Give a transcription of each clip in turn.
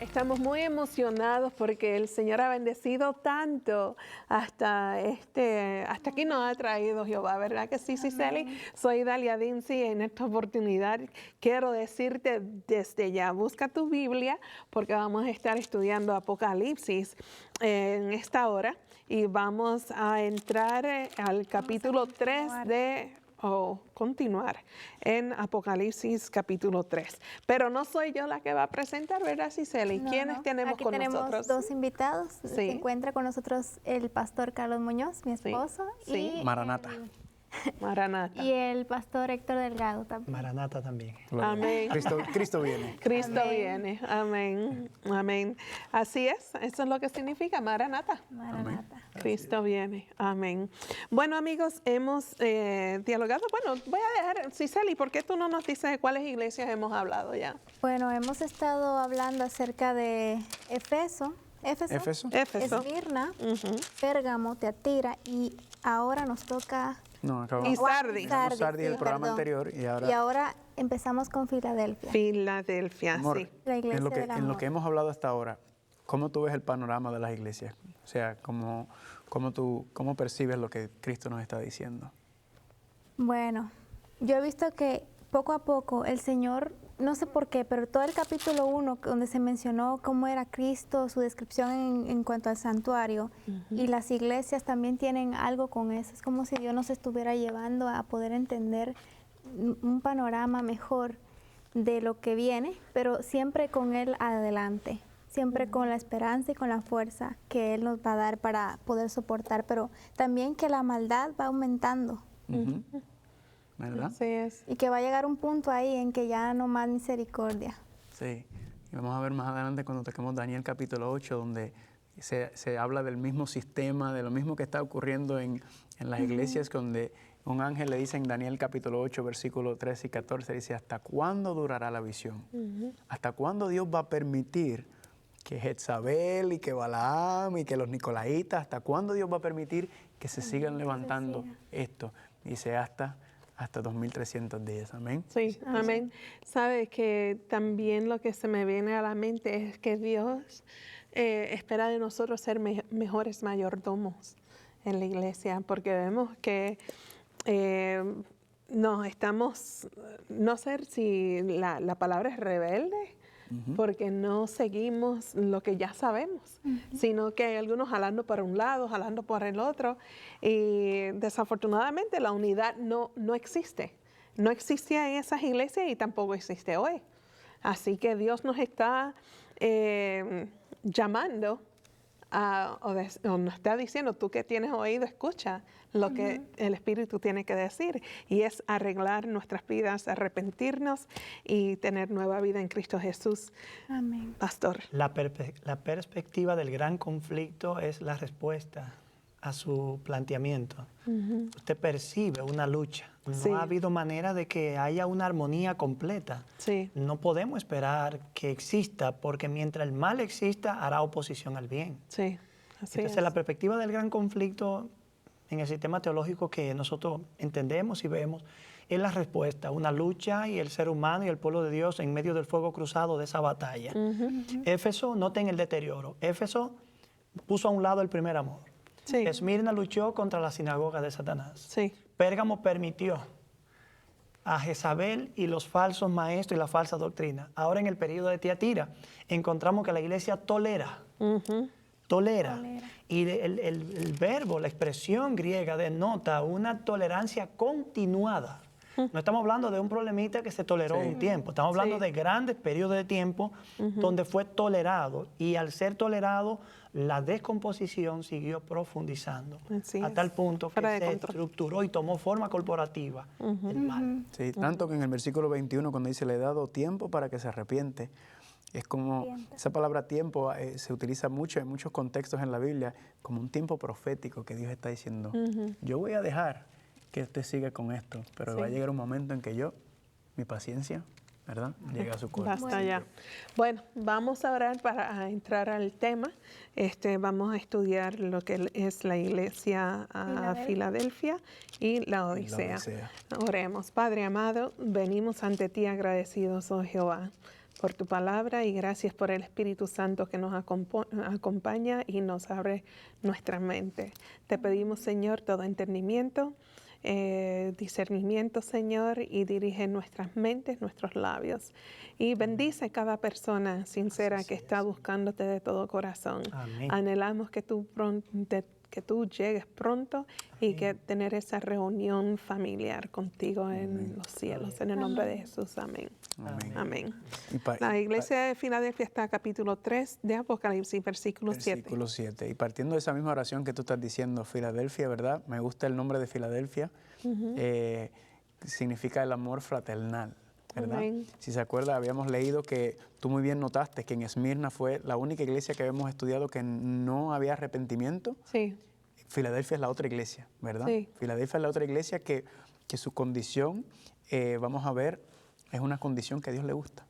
Estamos muy emocionados porque el Señor ha bendecido tanto hasta aquí nos ha traído Jehová, ¿verdad que sí, Cicely? Soy Dalia Dinsi y en esta oportunidad quiero decirte desde ya, busca tu Biblia porque vamos a estar estudiando Apocalipsis en esta hora y vamos a entrar al capítulo 3 o continuar en Apocalipsis capítulo 3. Pero no soy yo la que va a presentar, ¿verdad, Cicely? ¿Quiénes tenemos Aquí con tenemos nosotros? dos invitados. Sí. Se encuentra con nosotros el pastor Carlos Muñoz, mi esposo. Sí. Y Maranata. Maranata. Y el pastor Héctor Delgado también. Maranata también. Amén. Cristo viene. Cristo Amén. viene. Amén. Amén. Así es. Eso es lo que significa Maranata. Maranata. Cristo viene. Amén. Bueno, amigos, hemos dialogado. Bueno, voy a dejar, Cicely, ¿por qué tú no nos dices de cuáles iglesias hemos hablado ya? Bueno, hemos estado hablando acerca de Éfeso, Esmirna, Pérgamo, Teatira y ahora nos toca... No, acabamos. Y Sardis. Sardis, el sí, programa perdón. anterior. Y ahora empezamos con Filadelfia. Filadelfia, Amor, sí. La iglesia del en lo amor. que hemos hablado hasta ahora, ¿cómo tú ves el panorama de las iglesias? O sea, ¿cómo percibes lo que Cristo nos está diciendo? Bueno, yo he visto que poco a poco el Señor, no sé por qué, pero todo el capítulo 1, donde se mencionó cómo era Cristo, su descripción en cuanto al santuario, y las iglesias también tienen algo con eso. Es como si Dios nos estuviera llevando a poder entender un panorama mejor de lo que viene, pero siempre con Él adelante, siempre con la esperanza y con la fuerza que Él nos va a dar para poder soportar, pero también que la maldad va aumentando. ¿Verdad? Así es. Y que va a llegar un punto ahí en que ya no más misericordia. Sí. Y vamos a ver más adelante cuando toquemos Daniel capítulo 8, donde se habla del mismo sistema, de lo mismo que está ocurriendo en las iglesias, donde un ángel le dice en Daniel capítulo 8, versículos 13 y 14, dice, ¿hasta cuándo durará la visión? ¿Hasta cuándo Dios va a permitir que Jezabel y que Balaam y que los nicolaitas, hasta cuándo Dios va a permitir que se sigan levantando esto? Dice, hasta 2300 días. Amén. Sí, amén. Sabes que también lo que se me viene a la mente es que Dios espera de nosotros ser mejores mayordomos en la iglesia, porque vemos que no sé si la palabra es rebelde, porque no seguimos lo que ya sabemos, sino que hay algunos jalando para un lado, jalando por el otro, y desafortunadamente la unidad no existe. No existía en esas iglesias y tampoco existe hoy. Así que Dios nos está llamando o nos está diciendo, tú que tienes oído, escucha lo que el Espíritu tiene que decir, y es arreglar nuestras vidas, arrepentirnos y tener nueva vida en Cristo Jesús. Amén. Pastor. La perspectiva del gran conflicto es la respuesta a su planteamiento. Usted percibe una lucha. No ha habido manera de que haya una armonía completa. Sí. No podemos esperar que exista, porque mientras el mal exista, hará oposición al bien. Sí, así Entonces, es. la perspectiva del gran conflicto en el sistema teológico que nosotros entendemos y vemos es la respuesta, una lucha y el ser humano y el pueblo de Dios en medio del fuego cruzado de esa batalla. Éfeso, noten el deterioro. Éfeso puso a un lado el primer amor. Sí. Esmirna luchó contra la sinagoga de Satanás. Sí. Pérgamo permitió a Jezabel y los falsos maestros y la falsa doctrina. Ahora en el periodo de Tiatira encontramos que la iglesia tolera. Tolera. Y el verbo, la expresión griega denota una tolerancia continuada. No estamos hablando de un problemita que se toleró un tiempo. Estamos hablando de grandes periodos de tiempo donde fue tolerado. Y al ser tolerado, la descomposición siguió profundizando. A tal punto que se estructuró y tomó forma corporativa el mal. Sí, tanto que en el versículo 21, cuando dice, le he dado tiempo para que se arrepiente, es como, esa palabra tiempo se utiliza mucho en muchos contextos en la Biblia, como un tiempo profético que Dios está diciendo, yo voy a dejar que usted siga con esto, pero va a llegar un momento en que mi paciencia, ¿verdad?, llega a su cuerpo. Basta ya. Bueno, vamos a orar para entrar al tema. Vamos a estudiar lo que es la iglesia a Filadelfia y la Odisea. Oremos. Padre amado, venimos ante ti agradecidos, oh Jehová, por tu palabra y gracias por el Espíritu Santo que nos acompaña y nos abre nuestra mente. Te pedimos, Señor, todo entendimiento, discernimiento, Señor, y dirige nuestras mentes, nuestros labios. Y bendice cada persona sincera que está buscándote de todo corazón. Amén. Anhelamos que tú llegues pronto y que tener esa reunión familiar contigo en los cielos. En el nombre de Jesús. Amén. Amén. Amén. Y La iglesia de Filadelfia está capítulo 3 de Apocalipsis, versículo 7. Versículo 7. Y partiendo de esa misma oración que tú estás diciendo, Filadelfia, ¿verdad? Me gusta el nombre de Filadelfia. Significa el amor fraternal, ¿verdad? Amén. Si se acuerda, habíamos leído que tú muy bien notaste que en Esmirna fue la única iglesia que habíamos estudiado que no había arrepentimiento. Sí. Filadelfia es la otra iglesia, ¿verdad? Sí. Filadelfia es la otra iglesia que su condición, vamos a ver, es una condición que a Dios le gusta.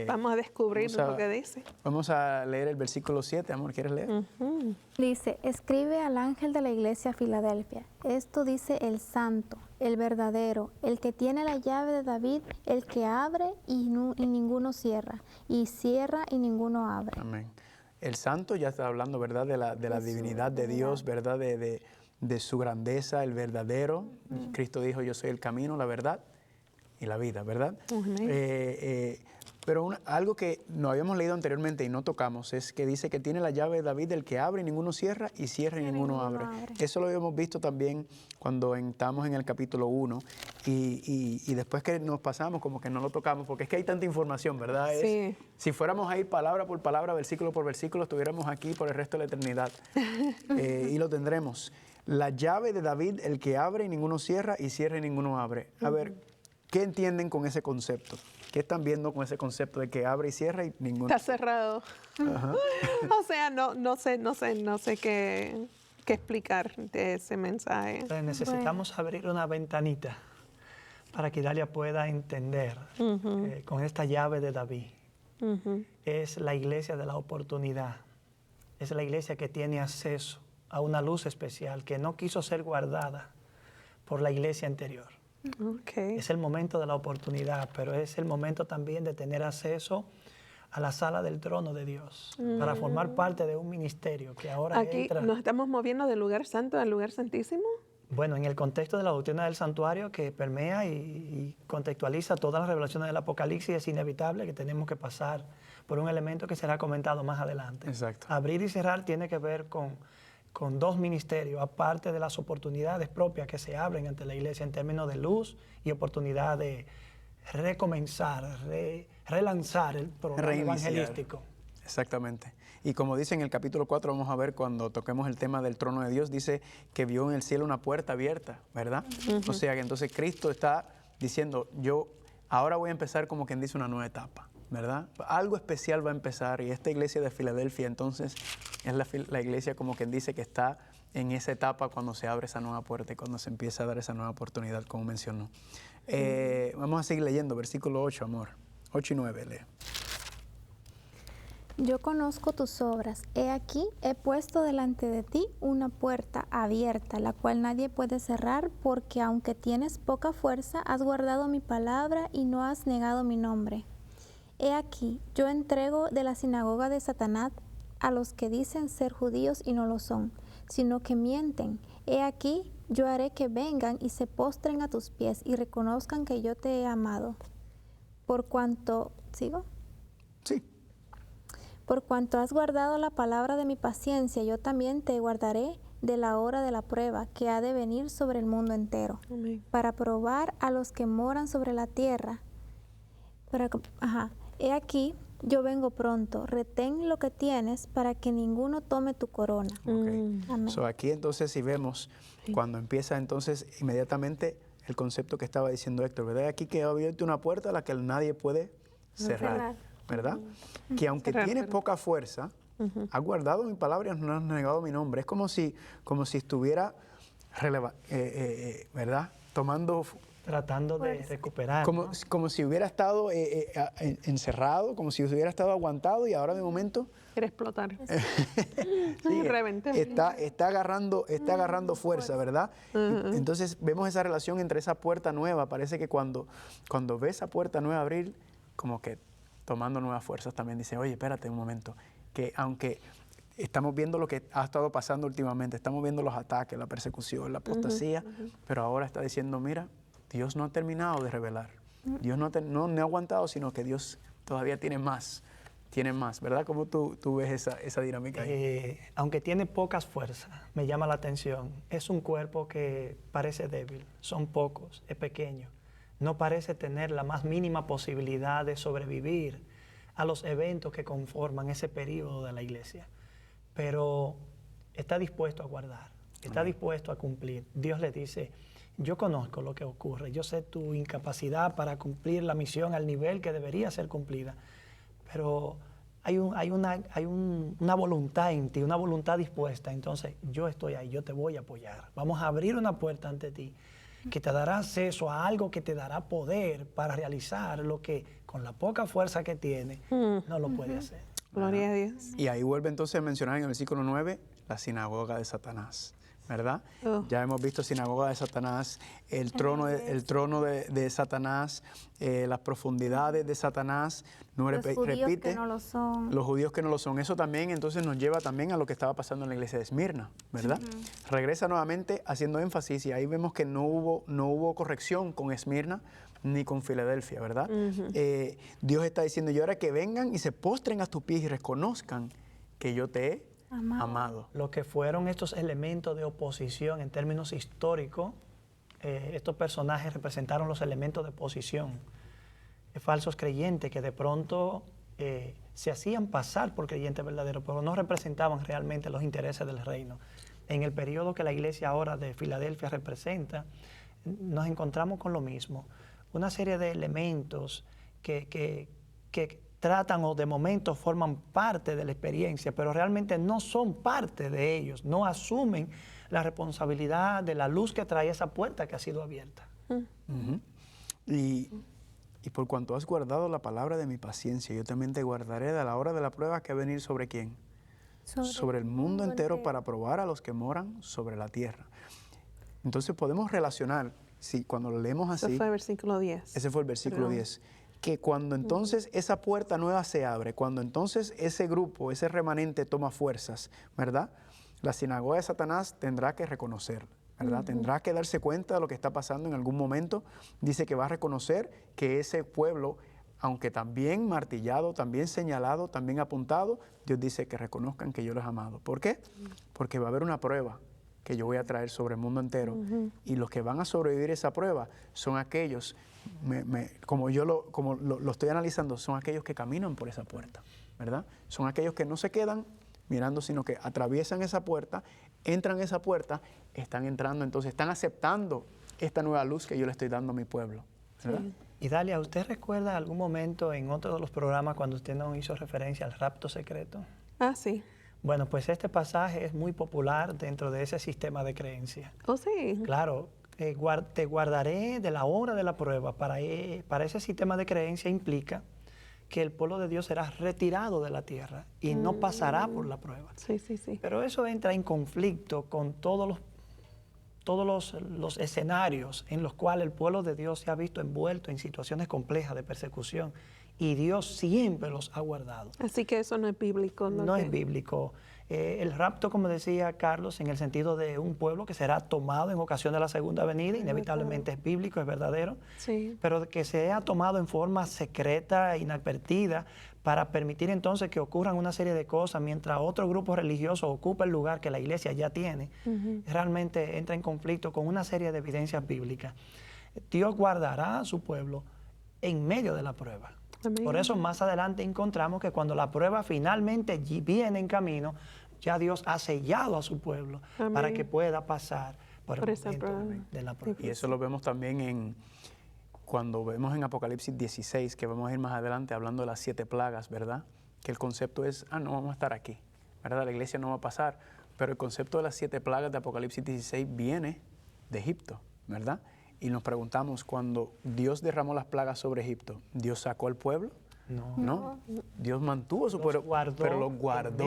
Vamos a descubrir vamos a- lo que dice. Vamos a leer el versículo 7, amor, ¿quieres leer? Dice, escribe al ángel de la iglesia Filadelfia. Esto dice el santo, el verdadero, el que tiene la llave de David, el que abre y ninguno cierra, y cierra y ninguno abre. Amén. El santo ya está hablando, ¿verdad? De la divinidad de Dios, ¿verdad? De su grandeza, el verdadero. Cristo dijo, yo soy el camino, la verdad y la vida, ¿verdad? Amén. Pero algo que no habíamos leído anteriormente y no tocamos es que dice que tiene la llave de David, el que abre y ninguno cierra, y cierra y ninguno abre. Eso lo habíamos visto también cuando estamos en el capítulo 1 y después que nos pasamos como que no lo tocamos, porque es que hay tanta información, ¿verdad? Sí. Si fuéramos a ir palabra por palabra, versículo por versículo, estuviéramos aquí por el resto de la eternidad. Y lo tendremos. La llave de David, el que abre y ninguno cierra, y cierra y ninguno abre. A ver, ¿qué entienden con ese concepto? ¿Qué están viendo con ese concepto de que abre y cierra y ninguno? Está cerrado. O sea, no sé qué explicar de ese mensaje. Entonces necesitamos abrir una ventanita para que Dalia pueda entender con esta llave de David. Es la iglesia de la oportunidad. Es la iglesia que tiene acceso a una luz especial que no quiso ser guardada por la iglesia anterior. Okay. Es el momento de la oportunidad, pero es el momento también de tener acceso a la sala del trono de Dios para formar parte de un ministerio que ahora Aquí entra. nos estamos moviendo del lugar santo al lugar santísimo. Bueno, en el contexto de la doctrina del santuario que permea y contextualiza todas las revelaciones del Apocalipsis, es inevitable que tenemos que pasar por un elemento que será comentado más adelante. Exacto. Abrir y cerrar tiene que ver con dos ministerios, aparte de las oportunidades propias que se abren ante la iglesia en términos de luz y oportunidad de recomenzar, relanzar el programa Reiniciar. evangelístico. Exactamente. Y como dice en el capítulo 4, vamos a ver cuando toquemos el tema del trono de Dios, dice que vio en el cielo una puerta abierta, ¿verdad? O sea que entonces Cristo está diciendo, yo ahora voy a empezar como quien dice una nueva etapa, ¿verdad? Algo especial va a empezar y esta iglesia de Filadelfia entonces es la iglesia como quien dice que está en esa etapa cuando se abre esa nueva puerta y cuando se empieza a dar esa nueva oportunidad, como mencionó. Vamos a seguir leyendo, versículo 8, amor. 8 y 9, lee. Yo conozco tus obras. He aquí, he puesto delante de ti una puerta abierta, la cual nadie puede cerrar, porque aunque tienes poca fuerza, has guardado mi palabra y no has negado mi nombre. He aquí, yo entrego de la sinagoga de Satanás a los que dicen ser judíos y no lo son, sino que mienten. He aquí, yo haré que vengan y se postren a tus pies y reconozcan que yo te he amado. Por cuanto, ¿sigo? Sí. Por cuanto has guardado la palabra de mi paciencia, yo también te guardaré de la hora de la prueba que ha de venir sobre el mundo entero, Amén. para probar a los que moran sobre la tierra. He aquí, yo vengo pronto, retén lo que tienes para que ninguno tome tu corona. Okay. Amén. So, aquí entonces si vemos, cuando empieza entonces inmediatamente el concepto que estaba diciendo Héctor, ¿verdad? Aquí que ha abierto una puerta a la que nadie puede cerrar, ¿verdad? Que aunque tienes poca fuerza, has guardado mi palabra y no has negado mi nombre. Es como si estuviera, ¿verdad? Tratando de recuperar. Como si hubiera estado encerrado, como si hubiera estado aguantado y ahora de momento Quiere explotar. sí, Reventar. está agarrando fuerza, ¿verdad? Entonces vemos esa relación entre esa puerta nueva. Parece que cuando ves esa puerta nueva abrir, como que tomando nuevas fuerzas, también dice, oye, espérate un momento, que aunque estamos viendo lo que ha estado pasando últimamente, estamos viendo los ataques, la persecución, la apostasía, pero ahora está diciendo, mira, Dios no ha terminado de revelar. Dios no ha aguantado, sino que Dios todavía tiene más, ¿verdad? ¿Cómo tú ves esa dinámica ahí? Aunque tiene pocas fuerzas, me llama la atención, es un cuerpo que parece débil, son pocos, es pequeño, no parece tener la más mínima posibilidad de sobrevivir a los eventos que conforman ese periodo de la iglesia, pero está dispuesto a guardar, está dispuesto a cumplir. Dios le dice, yo conozco lo que ocurre, yo sé tu incapacidad para cumplir la misión al nivel que debería ser cumplida, pero hay una voluntad en ti, una voluntad dispuesta, entonces yo estoy ahí, yo te voy a apoyar. Vamos a abrir una puerta ante ti que te dará acceso a algo que te dará poder para realizar lo que con la poca fuerza que tiene no lo puede hacer. Gloria a Dios. Y ahí vuelve entonces a mencionar en el versículo 9 la sinagoga de Satanás, ¿verdad? Ya hemos visto sinagoga de Satanás, el trono de Satanás, las profundidades de Satanás. Los judíos que no lo son. Los judíos que no lo son. Eso también entonces nos lleva también a lo que estaba pasando en la iglesia de Esmirna, ¿verdad? Regresa nuevamente haciendo énfasis y ahí vemos que no hubo corrección con Esmirna ni con Filadelfia, ¿verdad? Dios está diciendo, y ahora que vengan y se postren a tus pies y reconozcan que yo te he amado. Lo que fueron estos elementos de oposición en términos históricos, estos personajes representaron los elementos de oposición. Falsos creyentes que de pronto se hacían pasar por creyentes verdaderos, pero no representaban realmente los intereses del reino. En el periodo que la iglesia ahora de Filadelfia representa, nos encontramos con lo mismo. Una serie de elementos que tratan o de momento forman parte de la experiencia, pero realmente no son parte de ellos, no asumen la responsabilidad de la luz que trae esa puerta que ha sido abierta. Y por cuanto has guardado la palabra de mi paciencia, yo también te guardaré de la hora de la prueba que ha de venir ¿sobre quién? Sobre el mundo entero para probar a los que moran sobre la tierra. Entonces podemos relacionar, cuando lo leemos así. Ese fue el versículo 10. Ese fue el versículo 10. Que cuando entonces esa puerta nueva se abre, cuando entonces ese grupo, ese remanente toma fuerzas, ¿verdad? La sinagoga de Satanás tendrá que reconocer, ¿verdad? Tendrá que darse cuenta de lo que está pasando en algún momento. Dice que va a reconocer que ese pueblo, aunque también martillado, también señalado, también apuntado, Dios dice que reconozcan que yo los he amado. ¿Por qué? Porque va a haber una prueba que yo voy a traer sobre el mundo entero. Y los que van a sobrevivir esa prueba son aquellos, como lo estoy analizando, son aquellos que caminan por esa puerta, ¿verdad? Son aquellos que no se quedan mirando, sino que atraviesan esa puerta, entran a esa puerta, están entrando, entonces están aceptando esta nueva luz que yo le estoy dando a mi pueblo, ¿verdad? Sí. Y Dalia, ¿usted recuerda algún momento en otro de los programas cuando usted nos hizo referencia al rapto secreto? Sí. Bueno, pues este pasaje es muy popular dentro de ese sistema de creencia. Oh, sí. Claro, te guardaré de la hora de la prueba. Para ese sistema de creencia implica que el pueblo de Dios será retirado de la tierra y no pasará por la prueba. Sí, sí, sí. Pero eso entra en conflicto con todos los escenarios en los cuales el pueblo de Dios se ha visto envuelto en situaciones complejas de persecución y Dios siempre los ha guardado. Así que eso no es bíblico. No es bíblico. El rapto, como decía Carlos, en el sentido de un pueblo que será tomado en ocasión de la segunda venida, inevitablemente es bíblico, es verdadero, sí, pero que sea tomado en forma secreta, inadvertida, para permitir entonces que ocurran una serie de cosas mientras otro grupo religioso ocupa el lugar que la iglesia ya tiene, realmente entra en conflicto con una serie de evidencias bíblicas. Dios guardará a su pueblo en medio de la prueba. Amén. Por eso más adelante encontramos que cuando la prueba finalmente viene en camino, ya Dios ha sellado a su pueblo. Amén. Para que pueda pasar por el momento de la prueba. Y eso lo vemos también cuando vemos en Apocalipsis 16, que vamos a ir más adelante hablando de las 7 plagas, ¿verdad? Que el concepto es, no vamos a estar aquí, ¿verdad? La iglesia no va a pasar, pero el concepto de las 7 plagas de Apocalipsis 16 viene de Egipto, ¿verdad? Y nos preguntamos, cuando Dios derramó las plagas sobre Egipto, ¿Dios sacó al pueblo? No. Dios mantuvo a su pueblo, pero los guardó.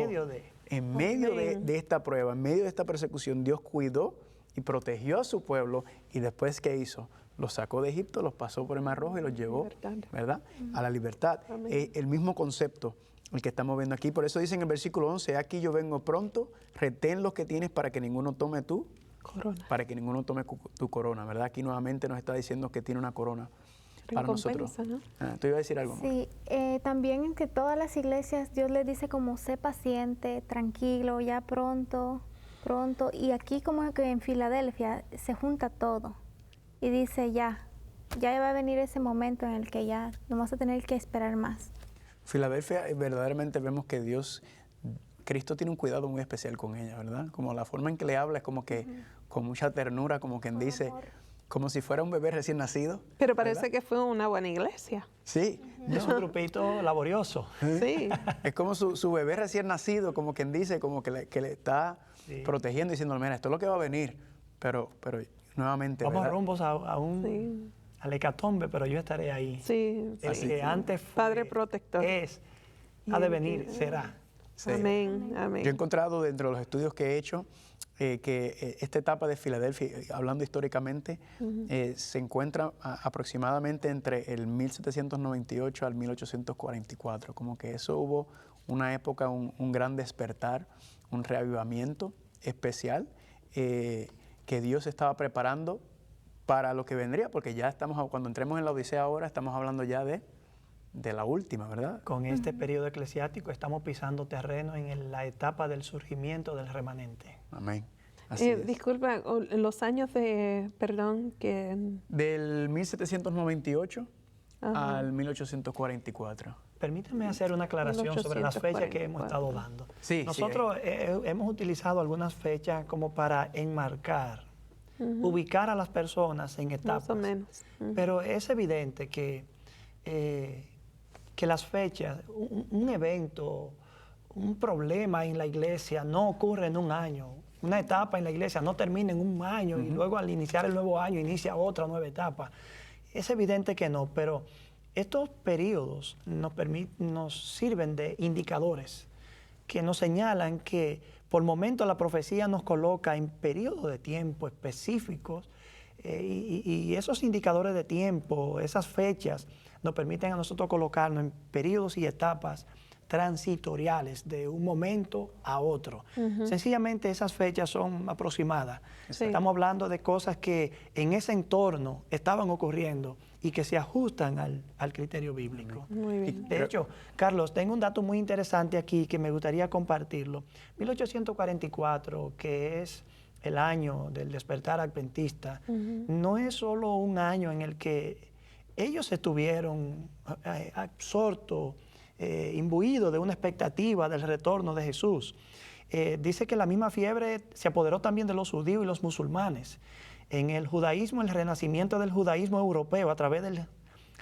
En medio de esta prueba, en medio de esta persecución, Dios cuidó y protegió a su pueblo. Y después, ¿qué hizo? los sacó de Egipto, los pasó por el Mar Rojo y los llevó, Libertad. ¿verdad?, a la libertad. Amén. El mismo concepto, el que estamos viendo aquí. Por eso dice en el versículo 11, aquí yo vengo pronto, retén los que tienes para que ninguno tome tu corona, ¿verdad? Aquí nuevamente nos está diciendo que tiene una corona para nosotros. Recompensa, ¿no? ¿Tú ibas a decir algo? Sí, también en que todas las iglesias Dios les dice como sé paciente, tranquilo, ya pronto, y aquí como que en Filadelfia se junta todo y dice ya va a venir ese momento en el que ya no vas a tener que esperar más. Filadelfia, verdaderamente vemos que Cristo tiene un cuidado muy especial con ella, ¿verdad? Como la forma en que le habla es como que con mucha ternura, como quien dice, como si fuera un bebé recién nacido. Pero parece que fue una buena iglesia. Sí. Es un grupito laborioso. Sí. Es como su bebé recién nacido, como quien dice, como que le está protegiendo, diciendo, mira, esto es lo que va a venir. Pero nuevamente, Vamos ¿verdad? rumbos al hecatombe, pero yo estaré ahí. Sí. El que antes fue, Padre protector. ha de venir, será. Sí. Amén, amén. Yo he encontrado dentro de los estudios que he hecho que esta etapa de Filadelfia, hablando históricamente, se encuentra aproximadamente entre el 1798 al 1844. Como que eso hubo una época, un gran despertar, un reavivamiento especial que Dios estaba preparando para lo que vendría, porque ya cuando entremos en la Odisea ahora, estamos hablando ya de la última, ¿verdad? Con este periodo eclesiástico estamos pisando terreno en la etapa del surgimiento del remanente. Amén. Así es. Disculpa, los años perdón, que... Del 1798 al 1844. Permíteme hacer una aclaración sobre las fechas que hemos estado dando. Sí, Nosotros hemos utilizado algunas fechas como para enmarcar, ubicar a las personas en etapas. Más o menos. Pero es evidente que las fechas, un evento, un problema en la iglesia no ocurre en un año. Una etapa en la iglesia no termina en un año y luego al iniciar el nuevo año inicia otra nueva etapa. Es evidente que no, pero estos periodos nos sirven de indicadores que nos señalan que por momentos la profecía nos coloca en periodos de tiempo específicos y esos indicadores de tiempo, esas fechas, nos permiten a nosotros colocarnos en periodos y etapas transitoriales de un momento a otro. Sencillamente esas fechas son aproximadas. Sí. Estamos hablando de cosas que en ese entorno estaban ocurriendo y que se ajustan al criterio bíblico. Muy bien. De hecho, Carlos, tengo un dato muy interesante aquí que me gustaría compartirlo. 1844, que es el año del despertar adventista, no es solo un año en el que ellos estuvieron absortos, imbuidos de una expectativa del retorno de Jesús. Dice que la misma fiebre se apoderó también de los judíos y los musulmanes. En el judaísmo, el renacimiento del judaísmo europeo a través del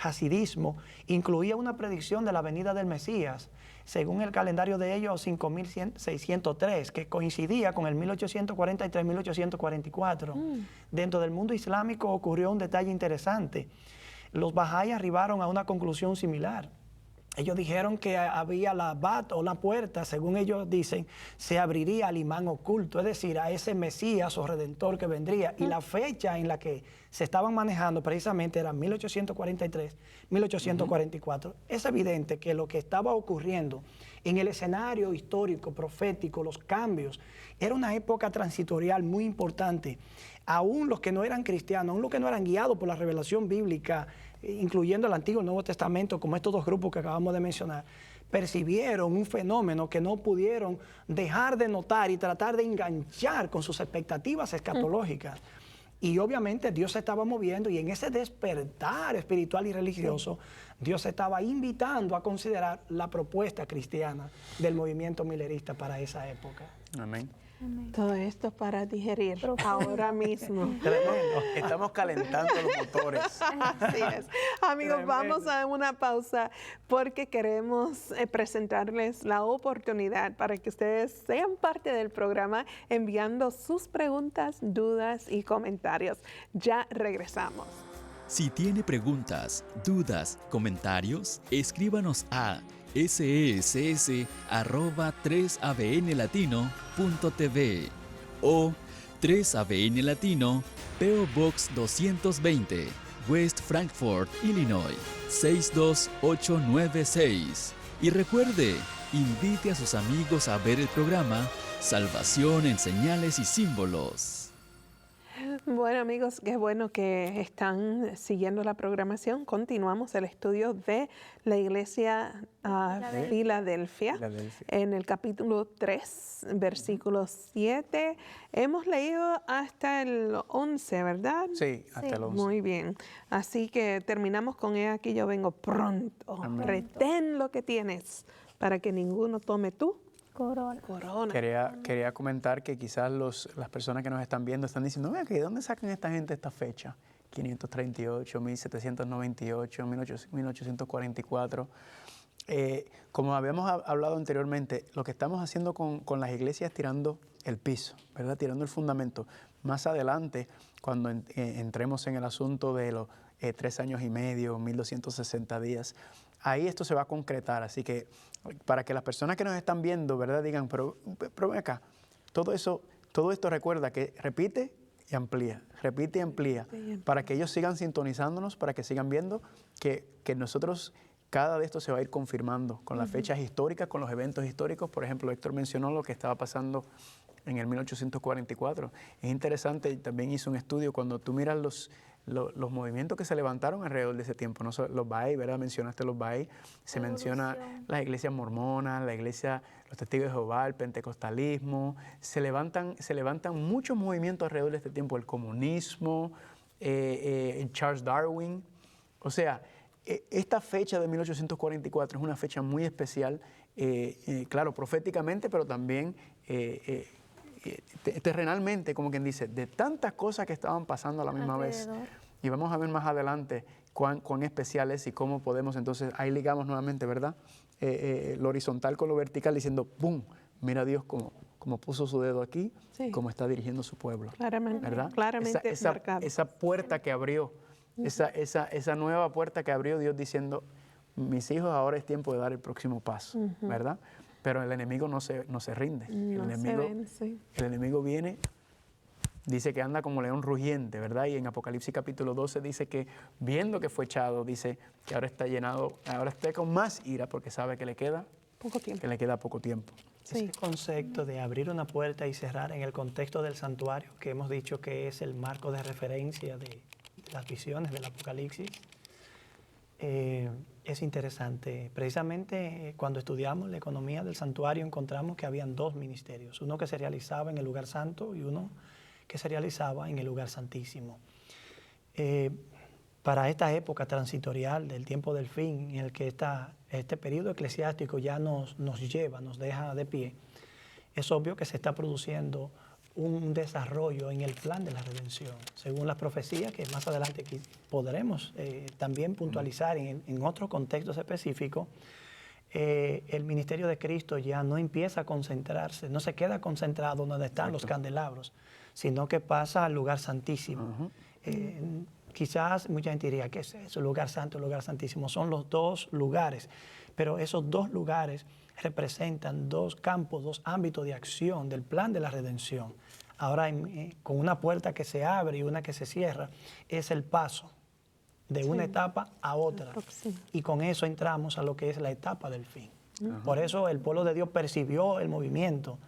hasidismo incluía una predicción de la venida del Mesías, según el calendario de ellos 5603, que coincidía con el 1843-1844. Dentro del mundo islámico ocurrió un detalle interesante. Los Bahá'í arribaron a una conclusión similar. Ellos dijeron que había la bat o la puerta, según ellos dicen, se abriría al imán oculto, es decir, a ese Mesías o Redentor que vendría. Y la fecha en la que se estaban manejando precisamente era 1843, 1844. Es evidente que lo que estaba ocurriendo en el escenario histórico, profético, los cambios, era una época transitorial muy importante. Aún los que no eran cristianos, aún los que no eran guiados por la revelación bíblica, incluyendo el Antiguo y el Nuevo Testamento, como estos dos grupos que acabamos de mencionar, percibieron un fenómeno que no pudieron dejar de notar y tratar de enganchar con sus expectativas escatológicas. Y obviamente Dios se estaba moviendo y en ese despertar espiritual y religioso, Dios se estaba invitando a considerar la propuesta cristiana del movimiento milerista para esa época. Amén. Todo esto para digerir ahora mismo. Tremendo. Estamos calentando los motores. Así es. Amigos, Tremendo. vamos a una pausa porque queremos presentarles la oportunidad para que ustedes sean parte del programa enviando sus preguntas, dudas y comentarios. Ya regresamos. Si tiene preguntas, dudas, comentarios, escríbanos a ses@3abnlatino.tv o 3ABN Latino, PO Box 220, West Frankfort, Illinois, 62896. Y recuerde, invite a sus amigos a ver el programa Salvación en Señales y Símbolos. Bueno, amigos, qué bueno que están siguiendo la programación. Continuamos el estudio de la iglesia Filadelfia en el capítulo 3, versículo 7. Hemos leído hasta el 11, ¿verdad? Sí, hasta el 11. Muy bien. Así que terminamos con He aquí yo vengo pronto. Amén. Retén lo que tienes para que ninguno tome tú corona. Quería comentar que quizás las personas que nos están viendo están diciendo, "Mira, ¿de dónde sacan esta gente esta fecha? 538, 1798, 1844. Como habíamos hablado anteriormente, lo que estamos haciendo con las iglesias es tirando el piso, ¿verdad? Tirando el fundamento. Más adelante, cuando entremos en el asunto de los 3 años y medio, 1260 días, ahí esto se va a concretar. Así que para que las personas que nos están viendo, ¿verdad?, digan, pero ven acá, todo esto recuerda que repite y amplía, para que ellos sigan sintonizándonos, para que sigan viendo que nosotros, cada de esto se va a ir confirmando con las fechas históricas, con los eventos históricos. Por ejemplo, Héctor mencionó lo que estaba pasando en el 1844. Es interesante, también hizo un estudio, cuando tú miras los movimientos que se levantaron alrededor de ese tiempo, no solo los Bahá'í, ¿verdad? Mencionaste los Bahá'í, se menciona las iglesias mormonas, la iglesia, los testigos de Jehová, el pentecostalismo, se levantan muchos movimientos alrededor de este tiempo, el comunismo, Charles Darwin. O sea, esta fecha de 1844 es una fecha muy especial, claro, proféticamente, pero también terrenalmente, como quien dice, de tantas cosas que estaban pasando a la misma vez. Y vamos a ver más adelante cuán especial es y cómo podemos, entonces, ahí ligamos nuevamente, ¿verdad? Lo horizontal con lo vertical, diciendo, ¡pum! Mira a Dios como puso su dedo aquí, cómo está dirigiendo su pueblo. Claramente, ¿verdad? claramente marcado. Esa puerta que abrió, esa nueva puerta que abrió Dios diciendo, mis hijos, ahora es tiempo de dar el próximo paso, ¿verdad? Pero el enemigo no se rinde. El enemigo viene, dice que anda como león rugiente, ¿verdad? Y en Apocalipsis capítulo 12 dice que, viendo que fue echado, dice que ahora está con más ira porque sabe que le queda poco tiempo. Ese concepto de abrir una puerta y cerrar en el contexto del santuario, que hemos dicho que es el marco de referencia de las visiones del Apocalipsis, es interesante. Precisamente cuando estudiamos la economía del santuario encontramos que habían 2 ministerios, uno que se realizaba en el lugar santo y uno que se realizaba en el lugar santísimo. Para esta época transitorial del tiempo del fin, en el que este periodo eclesiástico ya nos deja de pie, es obvio que se está produciendo un desarrollo en el plan de la redención, según las profecías que más adelante podremos también puntualizar en otros contextos específicos. El ministerio de Cristo ya no empieza a concentrarse, no se queda concentrado donde están los candelabros, sino que pasa al lugar santísimo. Quizás mucha gente diría, ¿qué es eso? El lugar santo, el lugar santísimo. Son los 2 lugares, pero esos 2 lugares representan 2 campos, 2 ámbitos de acción del plan de la redención. Ahora, con una puerta que se abre y una que se cierra, es el paso de una etapa a otra. Y con eso entramos a lo que es la etapa del fin. Por eso el pueblo de Dios percibió el movimiento,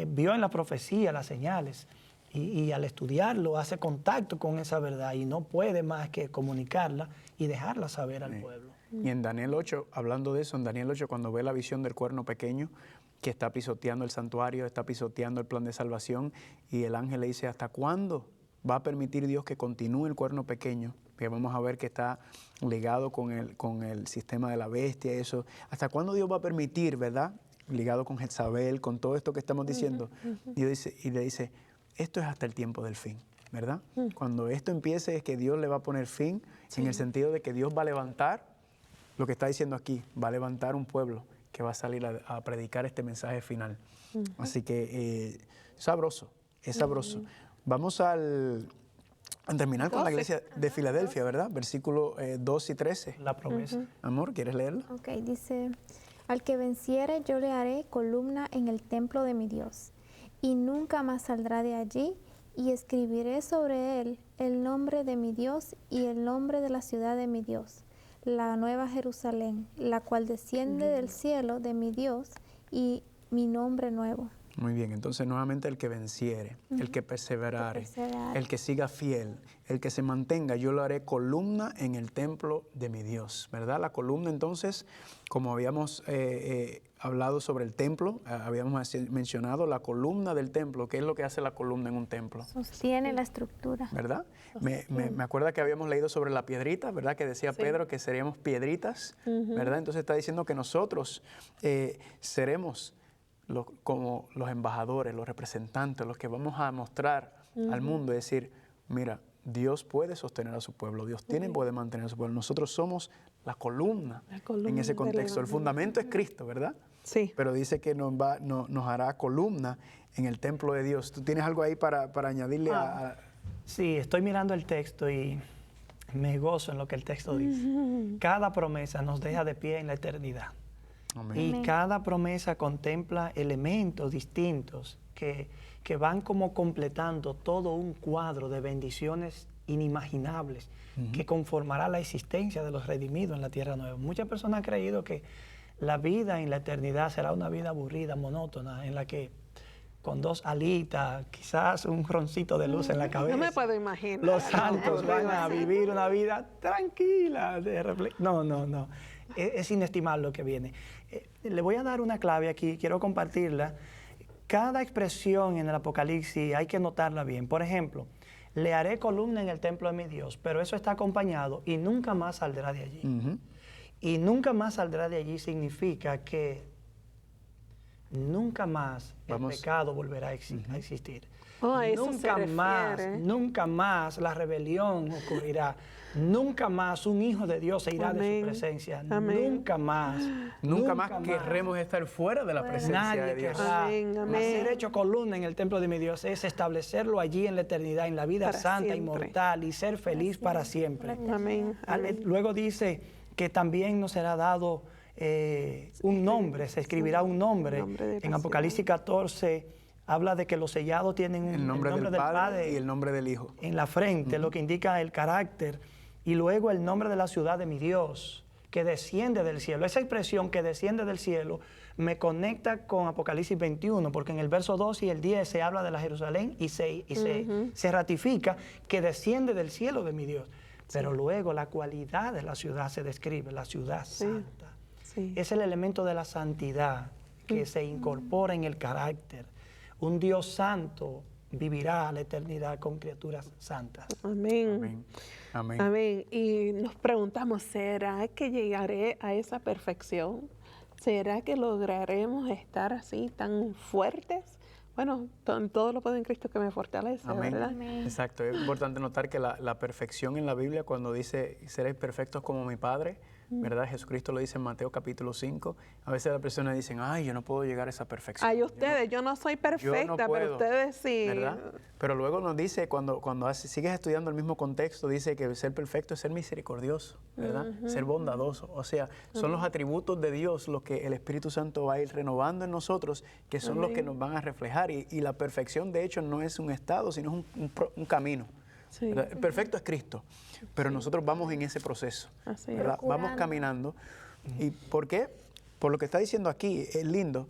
vio en la profecía las señales, y al estudiarlo hace contacto con esa verdad y no puede más que comunicarla y dejarla saber al pueblo. Y en Daniel 8, hablando de eso, en Daniel 8, cuando ve la visión del cuerno pequeño que está pisoteando el santuario, está pisoteando el plan de salvación, y el ángel le dice, ¿hasta cuándo va a permitir Dios que continúe el cuerno pequeño? Que vamos a ver que está ligado con el sistema de la bestia, eso. ¿Hasta cuándo Dios va a permitir, verdad? Ligado con Jezabel, con todo esto que estamos diciendo. Y le dice, esto es hasta el tiempo del fin, ¿verdad? Cuando esto empiece es que Dios le va a poner fin, en el sentido de que Dios va a levantar, lo que está diciendo aquí, va a levantar un pueblo que va a salir a predicar este mensaje final. Así que sabroso, es sabroso. Vamos a terminar con la iglesia de Filadelfia, ¿verdad? Versículo 2 y 13. La promesa. Amor, ¿quieres leerlo? Ok, dice, al que venciere yo le haré columna en el templo de mi Dios, y nunca más saldrá de allí, y escribiré sobre él el nombre de mi Dios y el nombre de la ciudad de mi Dios, la nueva Jerusalén, la cual desciende del cielo de mi Dios, y mi nombre nuevo. Muy bien, entonces nuevamente el que venciere, el que perseverare, el que siga fiel, el que se mantenga, yo lo haré columna en el templo de mi Dios, ¿verdad? La columna entonces, como habíamos hablado sobre el templo, habíamos mencionado la columna del templo. ¿Qué es lo que hace la columna en un templo? Sostiene la estructura. ¿Verdad? Me acuerdo que habíamos leído sobre la piedrita, ¿verdad? Que decía Pedro que seríamos piedritas, ¿verdad? Entonces está diciendo que nosotros seremos como los embajadores, los representantes, los que vamos a mostrar al mundo y decir, mira, Dios puede sostener a su pueblo, Dios puede mantener a su pueblo. Nosotros somos la columna en ese contexto. El fundamento es Cristo, ¿verdad? Sí. Pero dice que nos hará columna en el templo de Dios. ¿Tú tienes algo ahí para añadirle a...? Sí, estoy mirando el texto y me gozo en lo que el texto dice. Cada promesa nos deja de pie en la eternidad. Amén. Y cada promesa contempla elementos distintos que van como completando todo un cuadro de bendiciones inimaginables que conformará la existencia de los redimidos en la tierra nueva. Muchas personas han creído que la vida en la eternidad será una vida aburrida, monótona, en la que con 2 alitas, quizás un roncito de luz en la cabeza. No me puedo imaginar. Los santos van a vivir una vida tranquila. No. Es inestimable lo que viene. Le voy a dar una clave aquí, quiero compartirla. Cada expresión en el Apocalipsis hay que notarla bien. Por ejemplo, le haré columna en el templo de mi Dios, pero eso está acompañado y nunca más saldrá de allí. Y nunca más saldrá de allí significa que nunca más el pecado volverá a existir. A eso Nunca más la rebelión ocurrirá. Nunca más un hijo de Dios se irá de su presencia. Nunca más. Nunca más querremos estar fuera de la presencia de Dios. Ser hecho columna en el templo de mi Dios es establecerlo allí en la eternidad, en la vida para santa, siempre. Inmortal, y ser feliz para siempre. Amén. Luego dice que también nos será dado un nombre, se escribirá un nombre. En Apocalipsis 14 habla de que los sellados tienen el nombre del Padre y el nombre del Hijo en la frente, lo que indica el carácter. Y luego el nombre de la ciudad de mi Dios, que desciende del cielo. Esa expresión que desciende del cielo me conecta con Apocalipsis 21, porque en el verso 2 y el 10 se habla de la Jerusalén y se ratifica que desciende del cielo de mi Dios. Pero luego la cualidad de la ciudad se describe, la ciudad santa. Es el elemento de la santidad que se incorpora en el carácter. Un Dios santo vivirá la eternidad con criaturas santas. Amén. Amén. Amén. Y nos preguntamos, ¿será que llegaré a esa perfección? ¿Será que lograremos estar así tan fuertes? Bueno, todo lo puedo en Cristo que me fortalece, Amén. ¿verdad? Amén. Exacto. Es importante notar que la perfección en la Biblia, cuando dice, seréis perfectos como mi Padre, ¿verdad? Jesucristo lo dice en Mateo capítulo 5. A veces las personas dicen, ay, yo no puedo llegar a esa perfección. Ay, ustedes, yo no soy perfecta, pero ustedes sí. ¿Verdad? Pero luego nos dice, cuando sigues estudiando el mismo contexto, dice que ser perfecto es ser misericordioso, ¿verdad? Ser bondadoso. O sea, son los atributos de Dios los que el Espíritu Santo va a ir renovando en nosotros, que son los que nos van a reflejar. Y la perfección, de hecho, no es un estado, sino es un camino. Sí. El perfecto es Cristo, pero nosotros vamos en ese proceso, ¿verdad? Vamos caminando. ¿Y por qué? Por lo que está diciendo aquí, es lindo.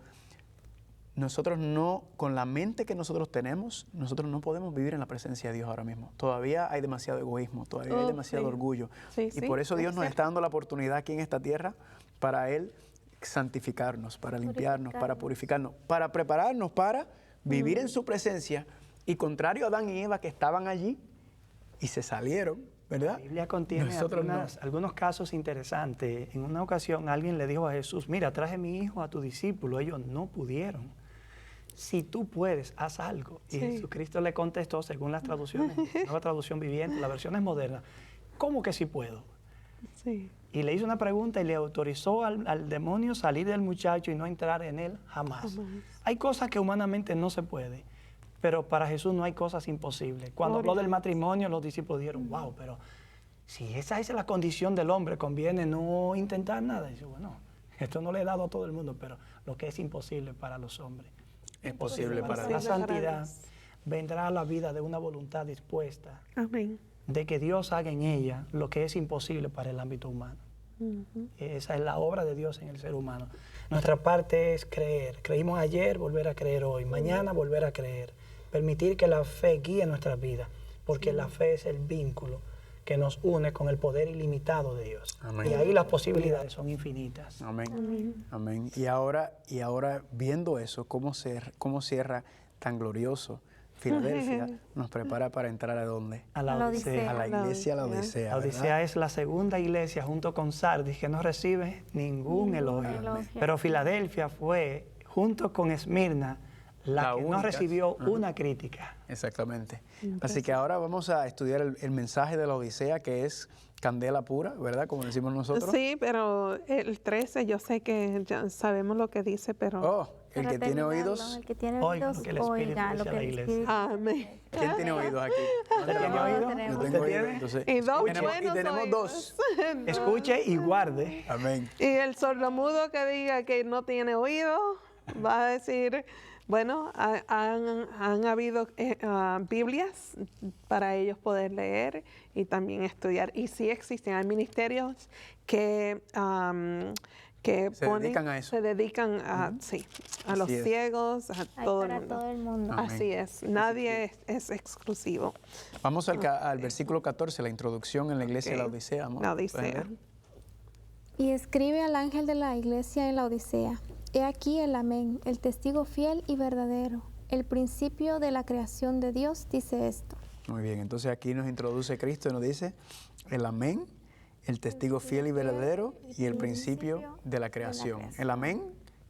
Nosotros no, con la mente que nosotros tenemos, nosotros no podemos vivir en la presencia de Dios ahora mismo. Todavía hay demasiado egoísmo, todavía hay demasiado orgullo. Y por eso Dios nos está dando la oportunidad aquí en esta tierra para Él santificarnos, para limpiarnos, para purificarnos, para prepararnos para vivir en su presencia. Y contrario a Adán y Eva que estaban allí y se salieron, ¿verdad? La Biblia contiene algunos casos interesantes. En una ocasión alguien le dijo a Jesús, mira, traje mi hijo a tu discípulo, ellos no pudieron. Si tú puedes, haz algo. Y Jesucristo le contestó, según las traducciones, Nueva Traducción Viviente, las versiones modernas, ¿cómo que sí puedo? Sí. Y le hizo una pregunta y le autorizó al demonio salir del muchacho y no entrar en él jamás. Hay cosas que humanamente no se puede. Pero para Jesús no hay cosas imposibles. Cuando habló del matrimonio, los discípulos dijeron, wow, pero si esa es la condición del hombre, conviene no intentar nada. Y dice, bueno, esto no le he dado a todo el mundo, pero lo que es imposible para los hombres es posible para la santidad. vendrá a la vida de una voluntad dispuesta, Amén. de que Dios haga en ella lo que es imposible para el ámbito humano. Esa es la obra de Dios en el ser humano. Nuestra parte es creer. Creímos ayer, volver a creer hoy. Mañana, volver a creer. Permitir que la fe guíe nuestras vidas, porque la fe es el vínculo que nos une con el poder ilimitado de Dios. Amén. Y ahí las posibilidades son infinitas. Amén. Amén. Y ahora viendo eso, cómo cierra tan glorioso Filadelfia, nos prepara para entrar ¿a dónde? A la Odisea. A la iglesia, la Odisea. La Odisea es la segunda iglesia junto con Sardis que no recibe ningún elogio. Pero Filadelfia fue, junto con Esmirna, la que no recibió una crítica. Exactamente. Así que ahora vamos a estudiar el mensaje de la Odisea, que es candela pura, ¿verdad? Como decimos nosotros. Sí, pero el 13 yo sé que ya sabemos lo que dice, pero... El que tiene oídos, el que tiene oiga oídos, lo que el Espíritu oiga dice lo a que la el iglesia. Espíritu. Amén. ¿quién tiene oídos aquí? ¿Usted tiene oído? Yo ¿Usted tengo oído. tiene? Entonces, Y dos y tenemos buenos dos. Escuche y guarde. Amén. Y el sordomudo que diga que no tiene oído, va a decir, bueno, han habido Biblias para ellos poder leer y también estudiar. Y sí existen, hay ministerios que dedican a eso. se dedican a, sí, a los es. ciegos, a Hay todo el para mundo. todo el mundo. Amén. Así es, nadie es exclusivo. Vamos al versículo 14, la introducción en la iglesia de la Ok. Odisea. Amor. La ¿Pueden Odisea. leer? Y escribe al ángel de la iglesia en la Odisea: He aquí el Amén, el testigo fiel y verdadero, el principio de la creación de Dios, dice esto. Muy bien, entonces aquí nos introduce Cristo y nos dice el amén, el testigo fiel y verdadero y el principio de la creación. El amén,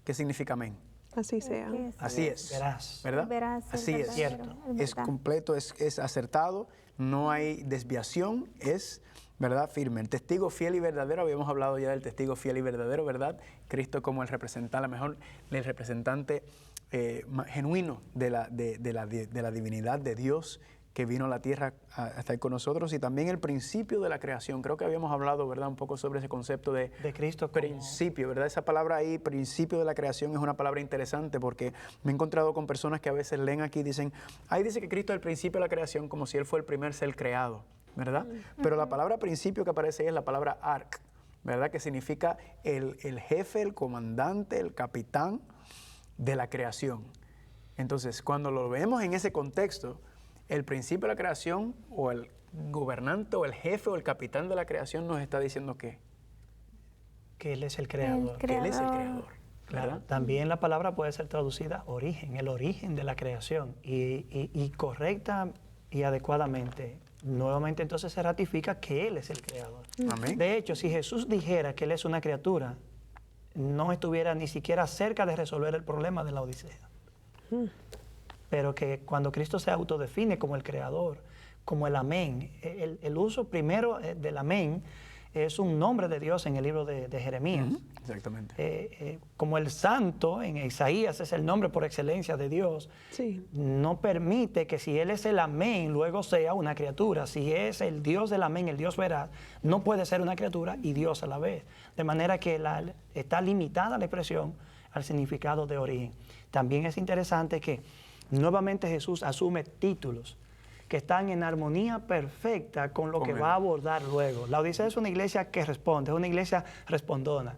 ¿qué significa amén? Así sea. Que es Así es, Veraz. ¿verdad? veraz, el Así es, verdadero, el es verdad. completo, es acertado, no hay desviación, es, ¿verdad? Firme. El testigo fiel y verdadero, habíamos hablado ya del testigo fiel y verdadero, ¿verdad? Cristo como el representante, a lo mejor el representante genuino de la divinidad de Dios que vino a la tierra a estar con nosotros, y también el principio de la creación. Creo que habíamos hablado, ¿verdad?, un poco sobre ese concepto de Cristo como principio, ¿verdad? Esa palabra ahí, principio de la creación, es una palabra interesante porque me he encontrado con personas que a veces leen aquí y dicen, ahí dice que Cristo es el principio de la creación, como si Él fue el primer ser creado, ¿verdad? Pero la palabra principio que aparece ahí es la palabra arc, ¿verdad? Que significa el jefe, el comandante, el capitán de la creación. Entonces, cuando lo vemos en ese contexto, el principio de la creación, o el gobernante, o el jefe, o el capitán de la creación nos está diciendo ¿qué? que Él es el creador. Que Él es el creador. Claro. ¿Verdad? También la palabra puede ser traducida origen, el origen de la creación. Y correcta y adecuadamente, nuevamente entonces se ratifica que Él es el creador. Amén. De hecho, si Jesús dijera que Él es una criatura, no estuviera ni siquiera cerca de resolver el problema de la Odisea. Pero que cuando Cristo se autodefine como el creador, como el amén, el uso primero del amén es un nombre de Dios en el libro de Jeremías. Exactamente. Como el santo en Isaías es el nombre por excelencia de Dios, Sí. no permite que si Él es el amén, luego sea una criatura. Si es el Dios del amén, el Dios veraz, no puede ser una criatura y Dios a la vez. De manera que está limitada la expresión al significado de origen. También es interesante que nuevamente Jesús asume títulos que están en armonía perfecta con lo que va a abordar luego. La Odisea es una iglesia que responde, es una iglesia respondona,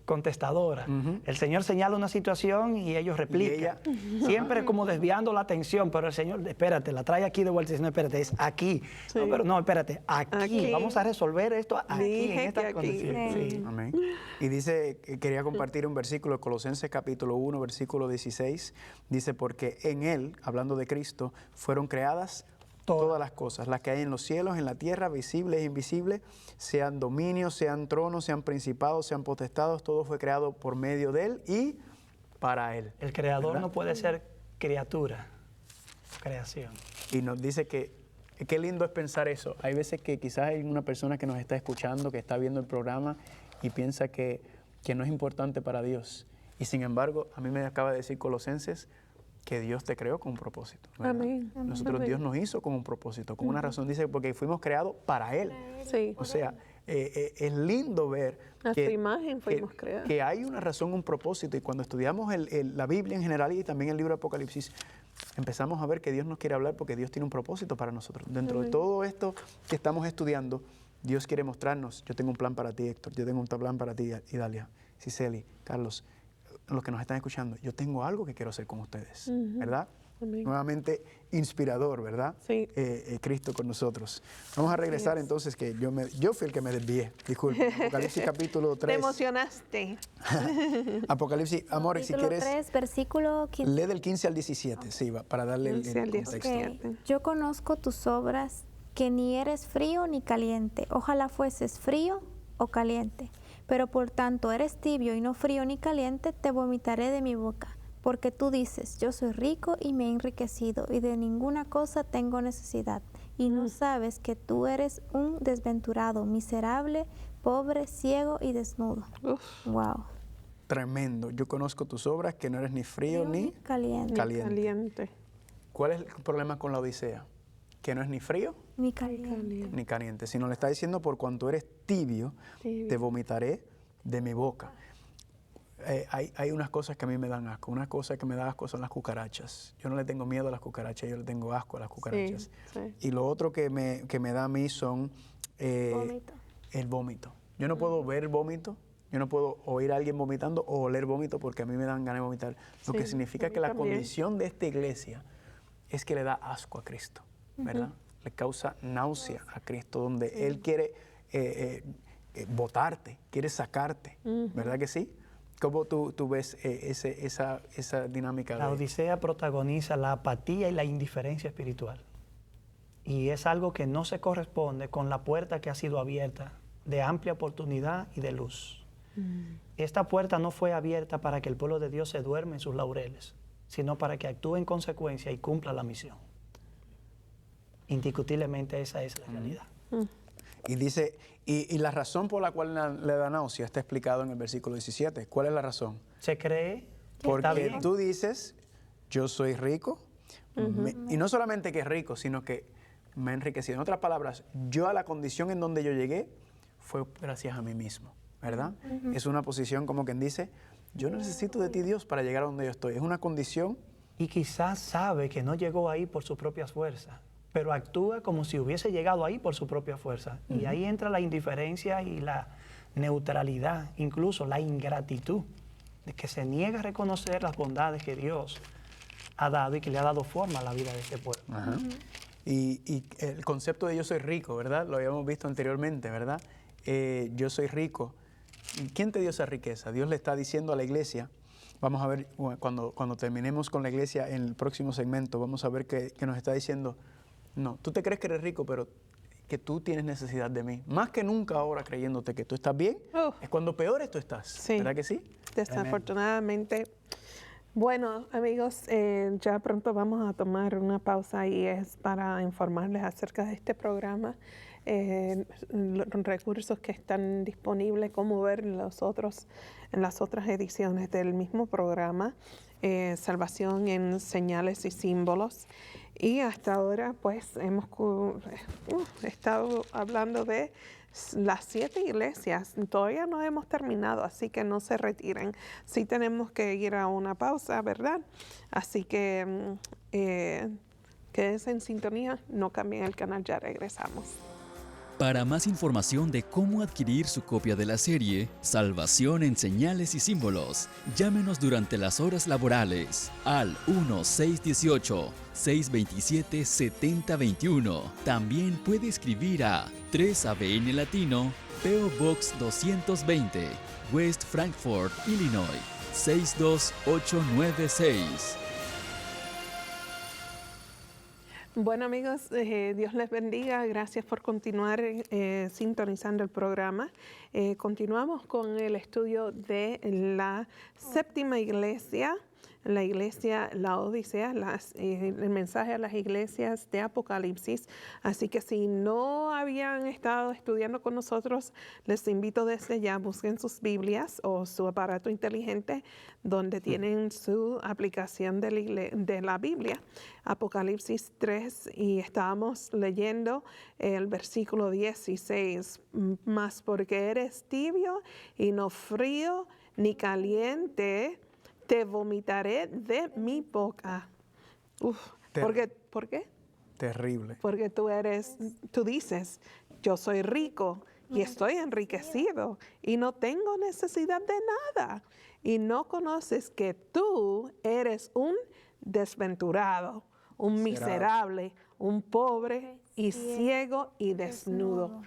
contestadora. El Señor señala una situación y ellos replican. Siempre como desviando la atención, pero el Señor, espérate, la trae aquí de vuelta y dice, no, espérate, es aquí. Sí. No, pero no, espérate, aquí. Aquí. Vamos a resolver esto aquí, Dije en esta que aquí. condición. Sí. Amén. Y dice, quería compartir un versículo de Colosenses capítulo 1, versículo 16. Dice, porque en Él, hablando de Cristo, fueron creadas todas las cosas, las que hay en los cielos, en la tierra, visibles e invisibles, sean dominios, sean tronos, sean principados, sean potestados, todo fue creado por medio de Él y para Él. El creador ¿verdad? no puede ser criatura, creación. Y nos dice que qué lindo es pensar eso. Hay veces que quizás hay una persona que nos está escuchando, que está viendo el programa y piensa que no es importante para Dios. Y sin embargo, a mí me acaba de decir Colosenses que Dios te creó con un propósito, ¿verdad? Amén. Nosotros, Amén. Dios nos hizo con un propósito, con una razón. Dice, porque fuimos creados para Él. Sí. O sea, es lindo ver A su imagen fuimos creados. que hay una razón, un propósito. Y cuando estudiamos la Biblia en general y también el libro de Apocalipsis, empezamos a ver que Dios nos quiere hablar porque Dios tiene un propósito para nosotros. Dentro de todo esto que estamos estudiando, Dios quiere mostrarnos, yo tengo un plan para ti, Héctor, yo tengo un plan para ti, Idalia, Cicely, Carlos, los que nos están escuchando, yo tengo algo que quiero hacer con ustedes, ¿verdad? Amén. Nuevamente inspirador, ¿verdad? Sí. Cristo con nosotros. Vamos a regresar entonces, que yo fui el que me desvié, disculpe. Apocalipsis capítulo 3. Te emocionaste. Apocalipsis, amores, si Capítulo quieres, 3, versículo 15. lee del 15 al 17, sí, para darle el 15 al contexto. 17. Yo conozco tus obras, que ni eres frío ni caliente. Ojalá fueses frío o caliente. Pero por tanto eres tibio y no frío ni caliente, te vomitaré de mi boca. Porque tú dices, yo soy rico y me he enriquecido, y de ninguna cosa tengo necesidad. Y no sabes que tú eres un desventurado, miserable, pobre, ciego y desnudo. Uf, Wow. Tremendo. Yo conozco tus obras, que no eres ni frío ni caliente. caliente. caliente. ¿Cuál es el problema con la Odisea? Que no es ni frío Ni caliente. ni caliente, sino le está diciendo, por cuanto eres tibio, Tibio. te vomitaré de mi boca. Hay unas cosas que a mí me dan asco. Una cosa que me da asco son las cucarachas. Yo no le tengo miedo a las cucarachas, yo le tengo asco a las cucarachas. Sí. Y lo otro que me da a mí son Vómito. el vómito. Yo no puedo ver vómito, yo no puedo oír a alguien vomitando o oler vómito porque a mí me dan ganas de vomitar. Lo que Sí, significa a mí que la también. condición de esta iglesia es que le da asco a Cristo, ¿verdad? Le causa náusea a Cristo, donde Él quiere botarte, quiere sacarte, ¿verdad que sí? ¿Cómo tú ves esa dinámica? La Odisea protagoniza la apatía y la indiferencia espiritual. Y es algo que no se corresponde con la puerta que ha sido abierta de amplia oportunidad y de luz. Esta puerta no fue abierta para que el pueblo de Dios se duerme en sus laureles, sino para que actúe en consecuencia y cumpla la misión. Indiscutiblemente esa es la realidad. Y dice, y la razón por la cual le da náusea está explicado en el versículo 17. ¿Cuál es la razón? Se cree que está Porque bien. tú dices, yo soy rico, y no solamente que es rico, sino que me he enriquecido. En otras palabras, yo a la condición en donde yo llegué fue gracias a mí mismo, ¿verdad? Es una posición como quien dice, yo no necesito de ti, Dios, para llegar a donde yo estoy. Es una condición. Y quizás sabe que no llegó ahí por sus propias fuerzas, pero actúa como si hubiese llegado ahí por su propia fuerza. Y ahí entra la indiferencia y la neutralidad, incluso la ingratitud, de que se niega a reconocer las bondades que Dios ha dado y que le ha dado forma a la vida de este pueblo. Ajá. Y el concepto de yo soy rico, ¿verdad? Lo habíamos visto anteriormente, ¿verdad? Yo soy rico. ¿Quién te dio esa riqueza? Dios le está diciendo a la iglesia. Vamos a ver, cuando terminemos con la iglesia en el próximo segmento, vamos a ver que nos está diciendo, no, tú te crees que eres rico, pero que tú tienes necesidad de mí. Más que nunca ahora creyéndote que tú estás bien, es cuando peores tú estás. Sí. ¿Verdad que sí? Desafortunadamente. Bueno, amigos, ya pronto vamos a tomar una pausa y es para informarles acerca de este programa, los recursos que están disponibles, cómo ver en las otras ediciones del mismo programa, Salvación en Señales y Símbolos. Y hasta ahora, pues, hemos estado hablando de las 7 iglesias. Todavía no hemos terminado, así que no se retiren. Sí tenemos que ir a una pausa, ¿verdad? Así que quédense en sintonía, no cambien el canal, ya regresamos. Para más información de cómo adquirir su copia de la serie Salvación en Señales y Símbolos, llámenos durante las horas laborales al 1-618-627-7021. También puede escribir a 3ABN Latino, P.O. Box 220, West Frankfort, Illinois, 62896. Bueno, amigos, Dios les bendiga. Gracias por continuar sintonizando el programa. Continuamos con el estudio de la séptima iglesia, la iglesia Laodicea, el mensaje a las iglesias de Apocalipsis. Así que si no habían estado estudiando con nosotros, les invito desde ya, busquen sus Biblias o su aparato inteligente donde tienen su aplicación de la Biblia, Apocalipsis 3, y estábamos leyendo el versículo 16, más porque eres tibio y no frío ni caliente, te vomitaré de mi boca. Uf, ¿por qué? Terrible. Porque tú dices, yo soy rico y estoy enriquecido y no tengo necesidad de nada. Y no conoces que tú eres un desventurado, un miserable, un pobre y ciego y desnudo.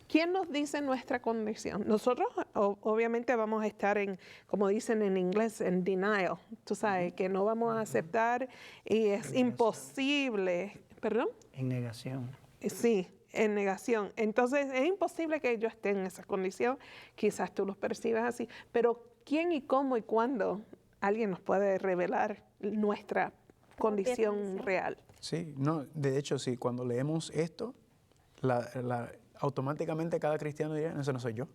¿Quién nos dice nuestra condición? Nosotros obviamente vamos a estar como dicen en inglés, en denial. Tú sabes, que no vamos a aceptar y es imposible. ¿Perdón? En negación. Sí, en negación. Entonces es imposible que yo esté en esa condición. Quizás tú los percibas así. Pero ¿quién y cómo y cuándo alguien nos puede revelar nuestra condición real? Sí, no, de hecho, sí, cuando leemos esto, automáticamente cada cristiano diría, ese no soy yo.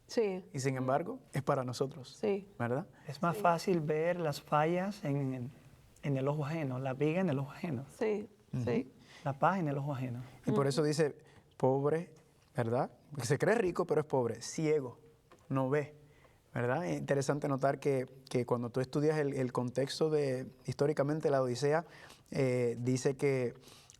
Sí. Y sin embargo, es para nosotros. Sí. ¿Verdad? Es más fácil ver las fallas en el ojo ajeno, la viga en el ojo ajeno, Sí, sí. la paz en el ojo ajeno. Y por eso dice, pobre, ¿verdad? Porque se cree rico, pero es pobre, ciego, no ve. ¿Verdad? Es interesante notar que cuando tú estudias el contexto históricamente la Odisea, dice que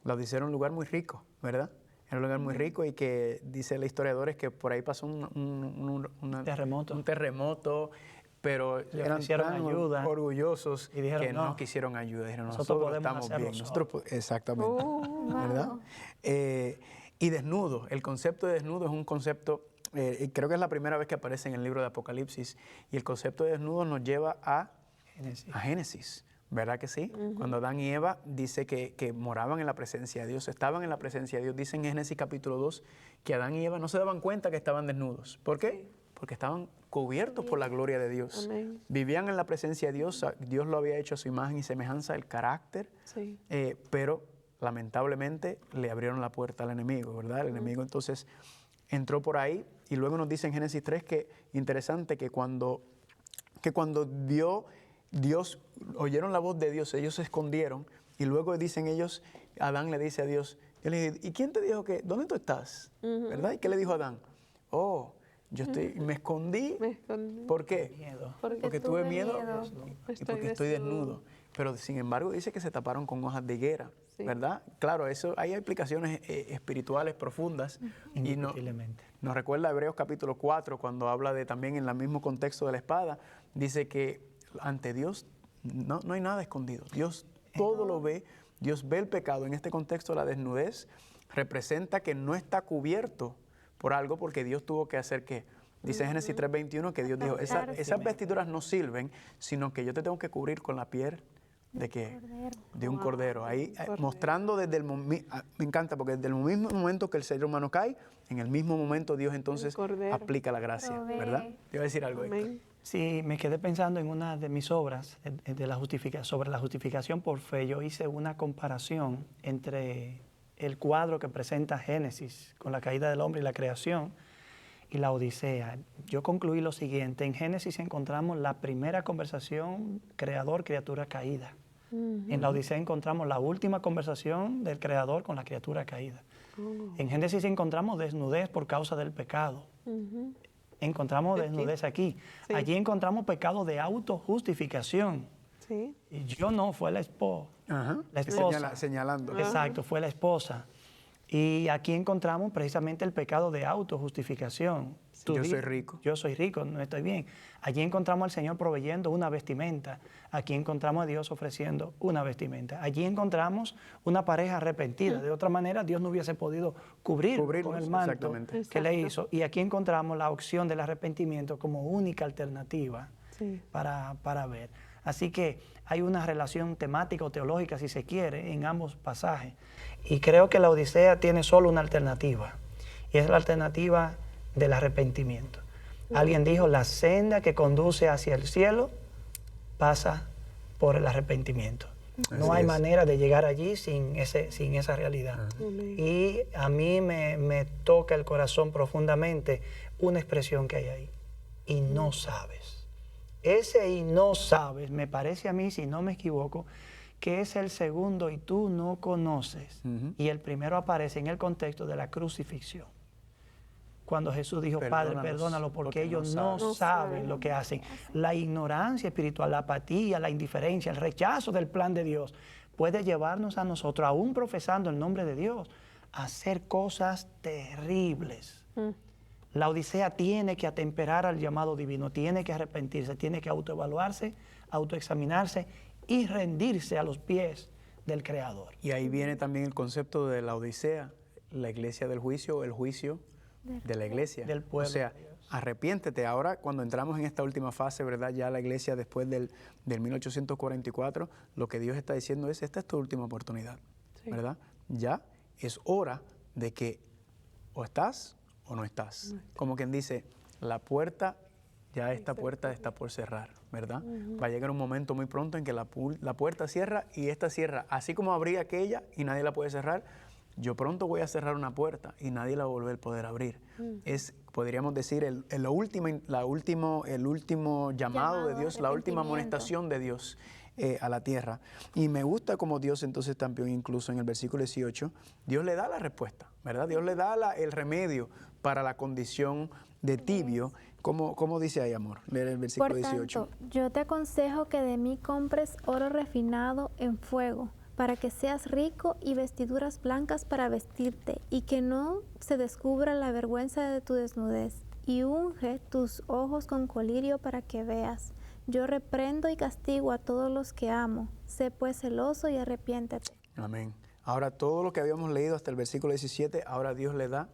la Odisea era un lugar muy rico, ¿verdad? Era un lugar muy rico y que dice los historiadores que por ahí pasó un terremoto, pero eran tan ayuda orgullosos y dijeron, que no quisieron ayuda. Dijeron, nosotros estamos bien. Exactamente. ¿Verdad? Y desnudo, el concepto de desnudo es un concepto, creo que es la primera vez que aparece en el libro de Apocalipsis, y el concepto de desnudo nos lleva a Génesis. ¿Verdad que sí? Cuando Adán y Eva dice que moraban en la presencia de Dios, estaban en la presencia de Dios. Dice en Génesis capítulo 2 que Adán y Eva no se daban cuenta que estaban desnudos. ¿Por qué? Sí. Porque estaban cubiertos por la gloria de Dios. Amén. Vivían en la presencia de Dios. Dios lo había hecho a su imagen y semejanza, el carácter. Sí. Pero lamentablemente le abrieron la puerta al enemigo, ¿verdad? El enemigo entonces entró por ahí y luego nos dice en Génesis 3 que interesante que cuando Dios oyeron la voz de Dios, ellos se escondieron y luego dicen ellos, Adán le dice a Dios, ¿y quién te dijo que, dónde tú estás? ¿Verdad? ¿Y qué le dijo Adán? Oh, me escondí. ¿Por qué? Miedo. Porque tuve miedo y Estoy porque estoy desnudo. Pero sin embargo dice que se taparon con hojas de higuera, sí. ¿verdad? Claro, eso hay explicaciones espirituales profundas. Y nos recuerda Hebreos capítulo 4, cuando habla de también en el mismo contexto de la espada, dice que ante Dios no hay nada escondido. Dios todo lo ve, Dios ve el pecado. En este contexto la desnudez representa que no está cubierto por algo porque Dios tuvo que hacer ¿qué? Dice Génesis 3:21 que Dios dijo, esas vestiduras no sirven, sino que yo te tengo que cubrir con la piel ¿de qué? De un cordero. Ahí mostrando desde el momento, me encanta porque desde el mismo momento que el ser humano cae, en el mismo momento Dios entonces aplica la gracia, ¿verdad? Te iba a decir algo, Héctor. Sí, me quedé pensando en una de mis obras sobre la justificación por fe. Yo hice una comparación entre el cuadro que presenta Génesis con la caída del hombre y la creación y la Odisea. Yo concluí lo siguiente: en Génesis encontramos la primera conversación creador-criatura caída. En la Odisea encontramos la última conversación del creador con la criatura caída. En Génesis encontramos desnudez por causa del pecado. Encontramos desnudez aquí. Sí. Allí encontramos pecado de autojustificación. Sí. Y yo no, fue la esposa. La esposa. Señalando. Exacto, fue la esposa. Y aquí encontramos precisamente el pecado de autojustificación. Yo soy rico. Yo soy rico, no estoy bien. Allí encontramos al Señor proveyendo una vestimenta. Aquí encontramos a Dios ofreciendo una vestimenta. Allí encontramos una pareja arrepentida. De otra manera, Dios no hubiese podido cubrirlos con el manto que le hizo. Y aquí encontramos la opción del arrepentimiento como única alternativa para ver. Así que hay una relación temática o teológica, si se quiere, en ambos pasajes. Y creo que la Odisea tiene solo una alternativa, y es la alternativa del arrepentimiento. Alguien dijo, la senda que conduce hacia el cielo pasa por el arrepentimiento. No hay manera de llegar allí sin esa realidad. Y a mí me toca el corazón profundamente una expresión que hay ahí. Y no sabes. Ese y no sabes, me parece a mí, si no me equivoco, que es el segundo y tú no conoces. Y el primero aparece en el contexto de la crucifixión. cuando Jesús dijo, Padre, perdónalo porque ellos no saben lo que hacen. La ignorancia espiritual, la apatía, la indiferencia, el rechazo del plan de Dios puede llevarnos a nosotros, aún profesando el nombre de Dios, a hacer cosas terribles. La Odisea tiene que atemperar al llamado divino, tiene que arrepentirse, tiene que autoevaluarse, autoexaminarse y rendirse a los pies del Creador. Y ahí viene también el concepto de la Odisea, la iglesia del juicio, el juicio de la iglesia. Del pueblo. O sea, arrepiéntete. Ahora, cuando entramos en esta última fase, ¿verdad? Ya la iglesia después del 1844, lo que Dios está diciendo es, esta es tu última oportunidad, ¿verdad? Ya es hora de que o estás o no estás. Como quien dice, la puerta, ya esta puerta está por cerrar, ¿verdad? Va a llegar un momento muy pronto en que la puerta cierra y esta cierra. Así como abrí aquella y nadie la puede cerrar, yo pronto voy a cerrar una puerta y nadie la va a volver a poder abrir. Es, podríamos decir, el último llamado de Dios, la última amonestación de Dios a la tierra. Y me gusta como Dios entonces también, incluso en el versículo 18, Dios le da la respuesta, ¿verdad? Dios le da el remedio para la condición de tibio. ¿Cómo dice ahí, amor? Leer el versículo 18. Por tanto, yo te aconsejo que de mí compres oro refinado en fuego, para que seas rico, y vestiduras blancas para vestirte, y que no se descubra la vergüenza de tu desnudez. Y unge tus ojos con colirio para que veas. Yo reprendo y castigo a todos los que amo. Sé pues celoso y arrepiéntete. Amén. Ahora todo lo que habíamos leído hasta el versículo 17, ahora Dios le da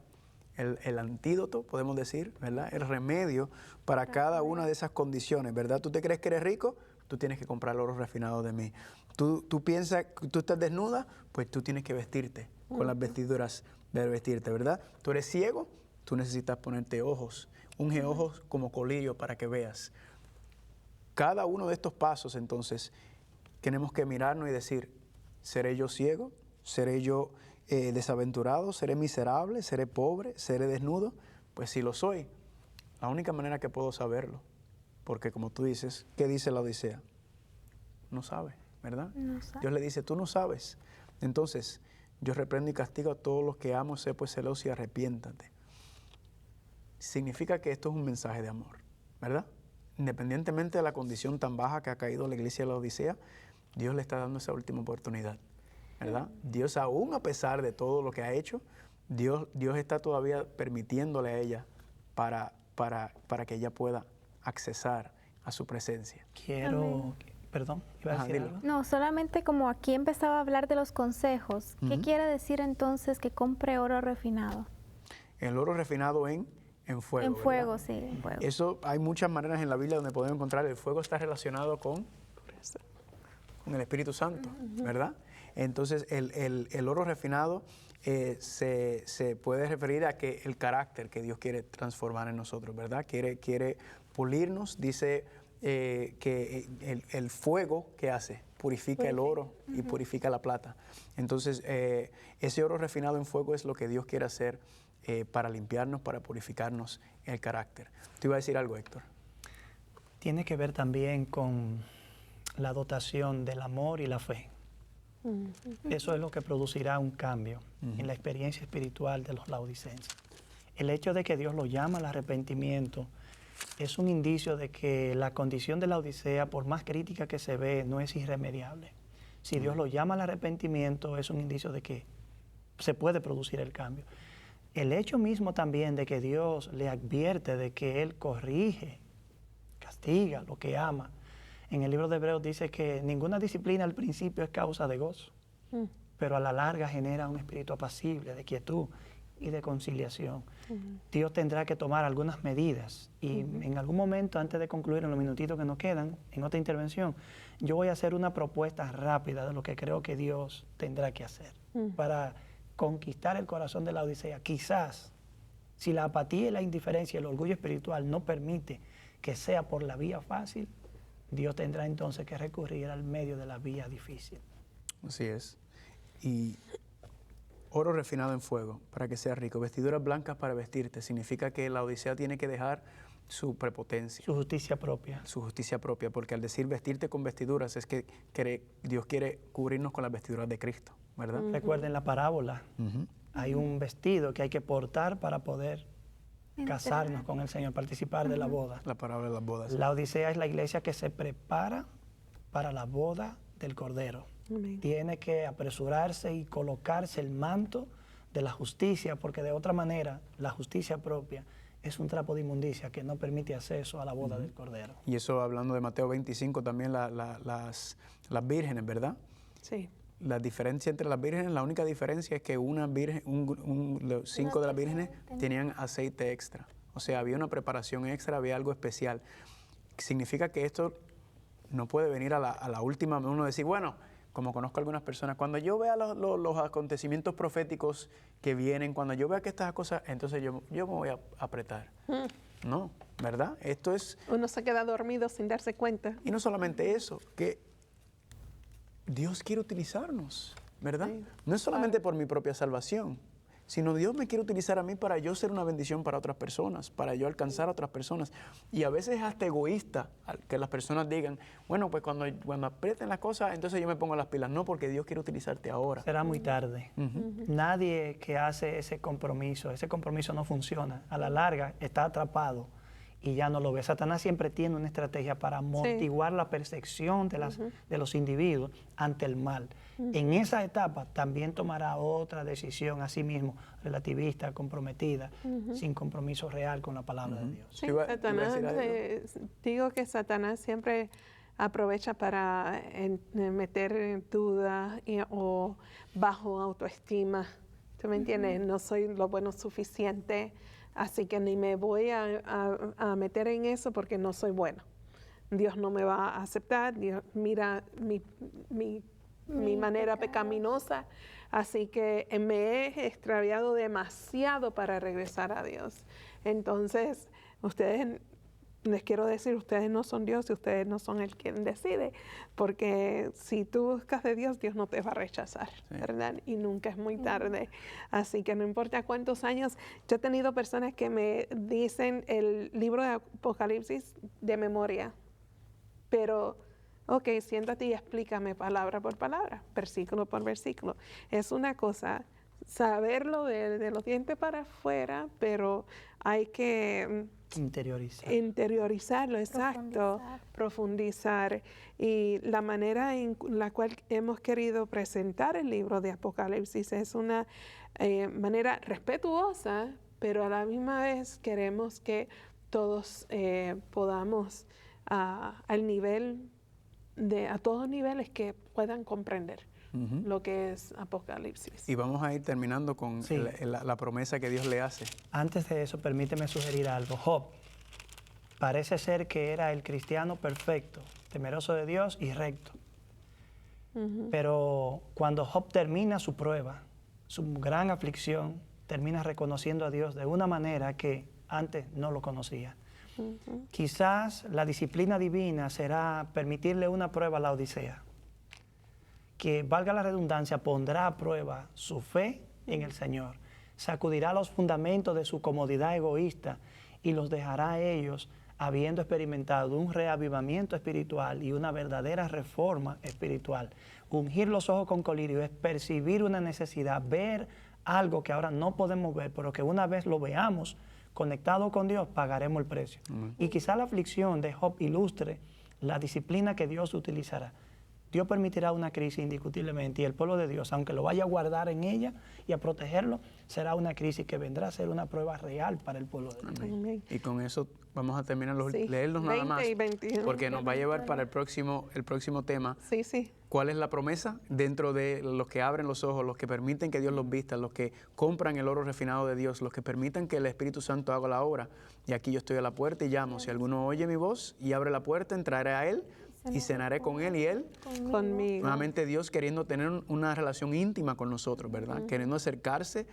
el antídoto, podemos decir, ¿verdad? El remedio para cada una de esas condiciones, ¿verdad? ¿Tú te crees que eres rico? Tú tienes que comprar el oro refinado de mí. Tú piensas que tú estás desnuda, pues tú tienes que vestirte con las vestiduras de vestirte, ¿verdad? Tú eres ciego, tú necesitas ponerte ojos, unge ojos como colirio para que veas. Cada uno de estos pasos, entonces, tenemos que mirarnos y decir, ¿seré yo ciego? ¿Seré yo desaventurado? ¿Seré miserable? ¿Seré pobre? ¿Seré desnudo? Pues si lo soy, la única manera que puedo saberlo, porque como tú dices, ¿qué dice la Odisea? No sabe, ¿verdad? No sabe. Dios le dice, tú no sabes. Entonces, yo reprendo y castigo a todos los que amo, sé pues celoso y arrepiéntate. Significa que esto es un mensaje de amor, ¿verdad? Independientemente de la condición tan baja que ha caído la iglesia de la Odisea, Dios le está dando esa última oportunidad, ¿verdad? Dios, aún a pesar de todo lo que ha hecho, Dios está todavía permitiéndole a ella para que ella pueda accesar a su presencia. Perdón, iba a decir algo. No, solamente como aquí empezaba a hablar de los consejos, ¿qué quiere decir entonces que compre oro refinado? El oro refinado en fuego. En fuego, ¿verdad? sí, en fuego. Eso hay muchas maneras en la Biblia donde podemos encontrar el fuego está relacionado con el Espíritu Santo, ¿verdad? Entonces el oro refinado se puede referir a que el carácter que Dios quiere transformar en nosotros, ¿verdad? Quiere pulirnos, dice que el fuego que hace purifica el oro y purifica la plata. Entonces ese oro refinado en fuego es lo que Dios quiere hacer para limpiarnos, para purificarnos el carácter. ¿Tú ibas a decir algo, Héctor? Tiene que ver también con la dotación del amor y la fe. Eso es lo que producirá un cambio en la experiencia espiritual de los laodicenses. El hecho de que Dios los llama al arrepentimiento es un indicio de que la condición de la Odisea, por más crítica que se ve, no es irremediable. Si Dios los llama al arrepentimiento, es un indicio de que se puede producir el cambio. El hecho mismo también de que Dios le advierte de que Él corrige, castiga lo que ama. En el libro de Hebreos dice que ninguna disciplina al principio es causa de gozo, pero a la larga genera un espíritu apacible, de quietud y de conciliación. Dios tendrá que tomar algunas medidas y en algún momento, antes de concluir en los minutitos que nos quedan, en otra intervención, yo voy a hacer una propuesta rápida de lo que creo que Dios tendrá que hacer para conquistar el corazón de la Odisea. Quizás, si la apatía y la indiferencia y el orgullo espiritual no permite que sea por la vía fácil, Dios tendrá entonces que recurrir al medio de la vía difícil. Así es. Y oro refinado en fuego para que sea rico. Vestiduras blancas para vestirte. Significa que la Odisea tiene que dejar su prepotencia. Su justicia propia. Su justicia propia, porque al decir vestirte con vestiduras es que Dios quiere cubrirnos con las vestiduras de Cristo, ¿verdad? Recuerden la parábola. Hay un vestido que hay que portar para poder casarnos con el Señor, participar de la boda. La palabra de las bodas. La Odisea es la iglesia que se prepara para la boda del Cordero. Amén. Tiene que apresurarse y colocarse el manto de la justicia, porque de otra manera la justicia propia es un trapo de inmundicia que no permite acceso a la boda del Cordero. Y eso hablando de Mateo 25, también las vírgenes, ¿verdad? Sí. La diferencia entre las vírgenes, la única diferencia es que una virgen, los 5 de las vírgenes tenían aceite extra. O sea, había una preparación extra, había algo especial. Significa que esto no puede venir a la última, uno decir, bueno, como conozco a algunas personas, cuando yo vea los acontecimientos proféticos que vienen, cuando yo vea que estas cosas, entonces yo me voy a apretar. No, ¿verdad? Esto es... Uno se queda dormido sin darse cuenta. Y no solamente eso, que Dios quiere utilizarnos, ¿verdad? Sí, no es solamente por mi propia salvación, sino Dios me quiere utilizar a mí para yo ser una bendición para otras personas, para yo alcanzar a otras personas. Y a veces es hasta egoísta que las personas digan, bueno, pues cuando aprieten las cosas, entonces yo me pongo las pilas. No, porque Dios quiere utilizarte ahora. Será muy tarde. Nadie que hace ese compromiso no funciona. A la larga está atrapado y ya no lo ve. Satanás siempre tiene una estrategia para amortiguar la percepción de los individuos ante el mal. En esa etapa también tomará otra decisión a sí mismo, relativista, comprometida, sin compromiso real con la palabra de Dios. Sí, Iba a Satanás, decir algo. digo que Satanás siempre aprovecha para meter en duda o bajo autoestima. ¿Tú me entiendes? No soy lo bueno suficiente, así que ni me voy a meter en eso porque no soy bueno. Dios no me va a aceptar, Dios mira mi manera pecaminosa, así que me he extraviado demasiado para regresar a Dios. Entonces, les quiero decir, ustedes no son Dios y ustedes no son el quien decide, porque si tú buscas de Dios, Dios no te va a rechazar, ¿verdad? Y nunca es muy tarde. Así que no importa cuántos años, yo he tenido personas que me dicen el libro de Apocalipsis de memoria, pero... Ok, siéntate y explícame palabra por palabra, versículo por versículo. Es una cosa saberlo de los dientes para afuera, pero hay que interiorizarlo, exacto, profundizar. Y la manera en la cual hemos querido presentar el libro de Apocalipsis es una manera respetuosa, pero a la misma vez queremos que todos podamos al nivel a todos niveles que puedan comprender lo que es Apocalipsis. Y vamos a ir terminando con la promesa que Dios le hace. Antes de eso, permíteme sugerir algo. Job parece ser que era el cristiano perfecto, temeroso de Dios y recto. Pero cuando Job termina su prueba, su gran aflicción, termina reconociendo a Dios de una manera que antes no lo conocía. Quizás la disciplina divina será permitirle una prueba a la Odisea, que, valga la redundancia, pondrá a prueba su fe en el Señor, sacudirá los fundamentos de su comodidad egoísta y los dejará a ellos habiendo experimentado un reavivamiento espiritual y una verdadera reforma espiritual. Ungir los ojos con colirio es percibir una necesidad, ver algo que ahora no podemos ver, pero que una vez lo veamos conectado con Dios, pagaremos el precio. Y quizá la aflicción de Job ilustre la disciplina que Dios utilizará. Dios permitirá una crisis indiscutiblemente y el pueblo de Dios, aunque lo vaya a guardar en ella y a protegerlo, será una crisis que vendrá a ser una prueba real para el pueblo de Dios. Amén. Y con eso vamos a terminar, Sí. leerlos nada 20 más, y 21. porque nos va a llevar para el próximo tema. Sí, sí. ¿Cuál es la promesa? Dentro de los que abren los ojos, los que permiten que Dios los vista, los que compran el oro refinado de Dios, los que permitan que el Espíritu Santo haga la obra. Y aquí yo estoy a la puerta y llamo. Si alguno oye mi voz y abre la puerta, entraré a Él y cenaré con Él y Él Conmigo. nuevamente. Dios queriendo tener una relación íntima con nosotros, ¿verdad? Queriendo acercarse,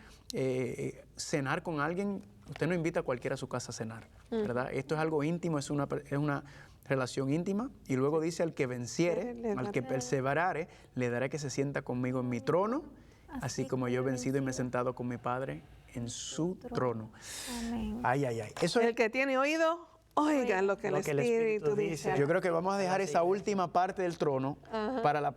cenar con alguien. Usted no invita a cualquiera a su casa a cenar, ¿verdad? Esto es algo íntimo, es una relación íntima. Y luego dice, al que venciere, al que perseverare, le daré que se sienta conmigo en mi trono, así como yo he vencido y me he sentado con mi Padre en su trono. Amén. Ay, ay, ay. Eso es El que tiene oído, Oigan lo que el Espíritu dice. Yo creo que vamos a dejar esa última parte del trono para el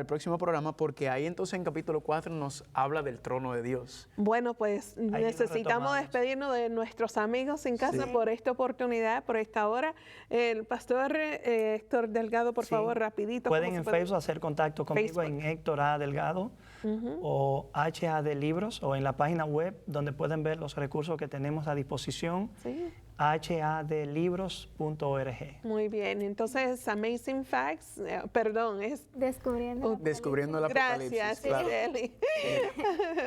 próximo programa, porque ahí entonces en capítulo 4 nos habla del trono de Dios. Bueno, pues necesitamos despedirnos de nuestros amigos en casa por esta oportunidad, por esta hora. El pastor Héctor Delgado, por favor, rapidito. Pueden en Facebook hacer contacto conmigo en Héctor A. Delgado o HAD Libros, o en la página web donde pueden ver los recursos que tenemos a disposición. hadlibros.org. Muy bien, entonces Amazing Facts, es Descubriendo el Apocalipsis. Gracias, claro. Eli.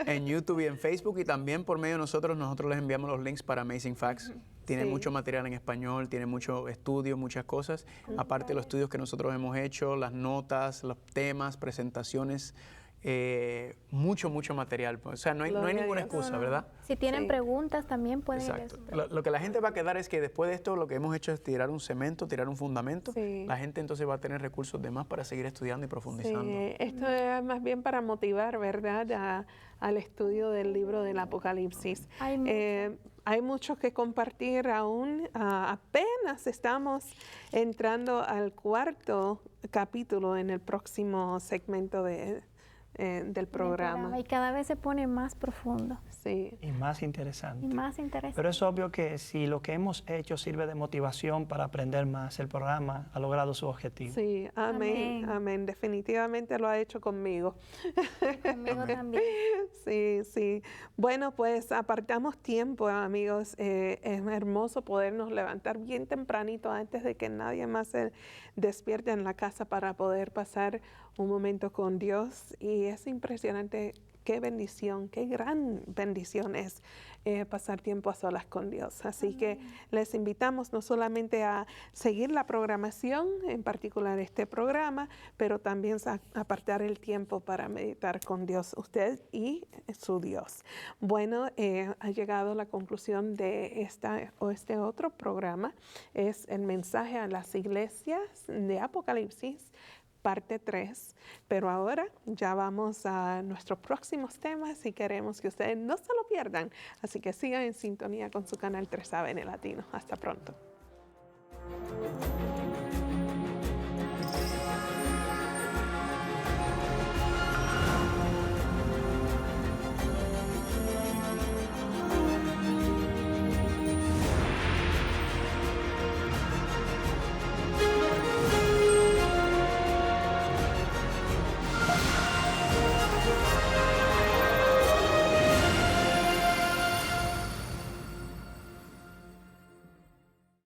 En YouTube y en Facebook, y también por medio de nosotros les enviamos los links para Amazing Facts. Tiene mucho material en español, tiene mucho estudio, muchas cosas. Aparte de los estudios que nosotros hemos hecho, las notas, los temas, presentaciones, mucho material. O sea, no hay ninguna excusa, ¿verdad? Si tienen preguntas también pueden ir. Exacto. Lo que la gente va a quedar es que después de esto lo que hemos hecho es tirar un cemento, tirar un fundamento. La gente entonces va a tener recursos de más para seguir estudiando y profundizando. Sí, esto es más bien para motivar, ¿verdad?, al estudio del libro del Apocalipsis. Hay mucho que compartir aún. Apenas estamos entrando al 4º capítulo en el próximo segmento del programa. Y cada vez se pone más profundo. Sí. Y más interesante. Pero Pero es obvio que si lo que hemos hecho sirve de motivación para aprender más, el programa ha logrado su objetivo. Sí, amén. Definitivamente lo ha hecho conmigo. Conmigo también. Sí. Bueno, pues apartamos tiempo, amigos. Es hermoso podernos levantar bien tempranito antes de que nadie más se despierte en la casa para poder pasar un momento con Dios. Y es impresionante. Qué bendición, qué gran bendición es pasar tiempo a solas con Dios. Así que les invitamos no solamente a seguir la programación, en particular este programa, pero también a apartar el tiempo para meditar con Dios, usted y su Dios. Bueno, ha llegado la conclusión de este otro programa. Es el mensaje a las iglesias de Apocalipsis, parte 3, pero ahora ya vamos a nuestros próximos temas y queremos que ustedes no se lo pierdan, así que sigan en sintonía con su canal 3ABN Latino. Hasta pronto.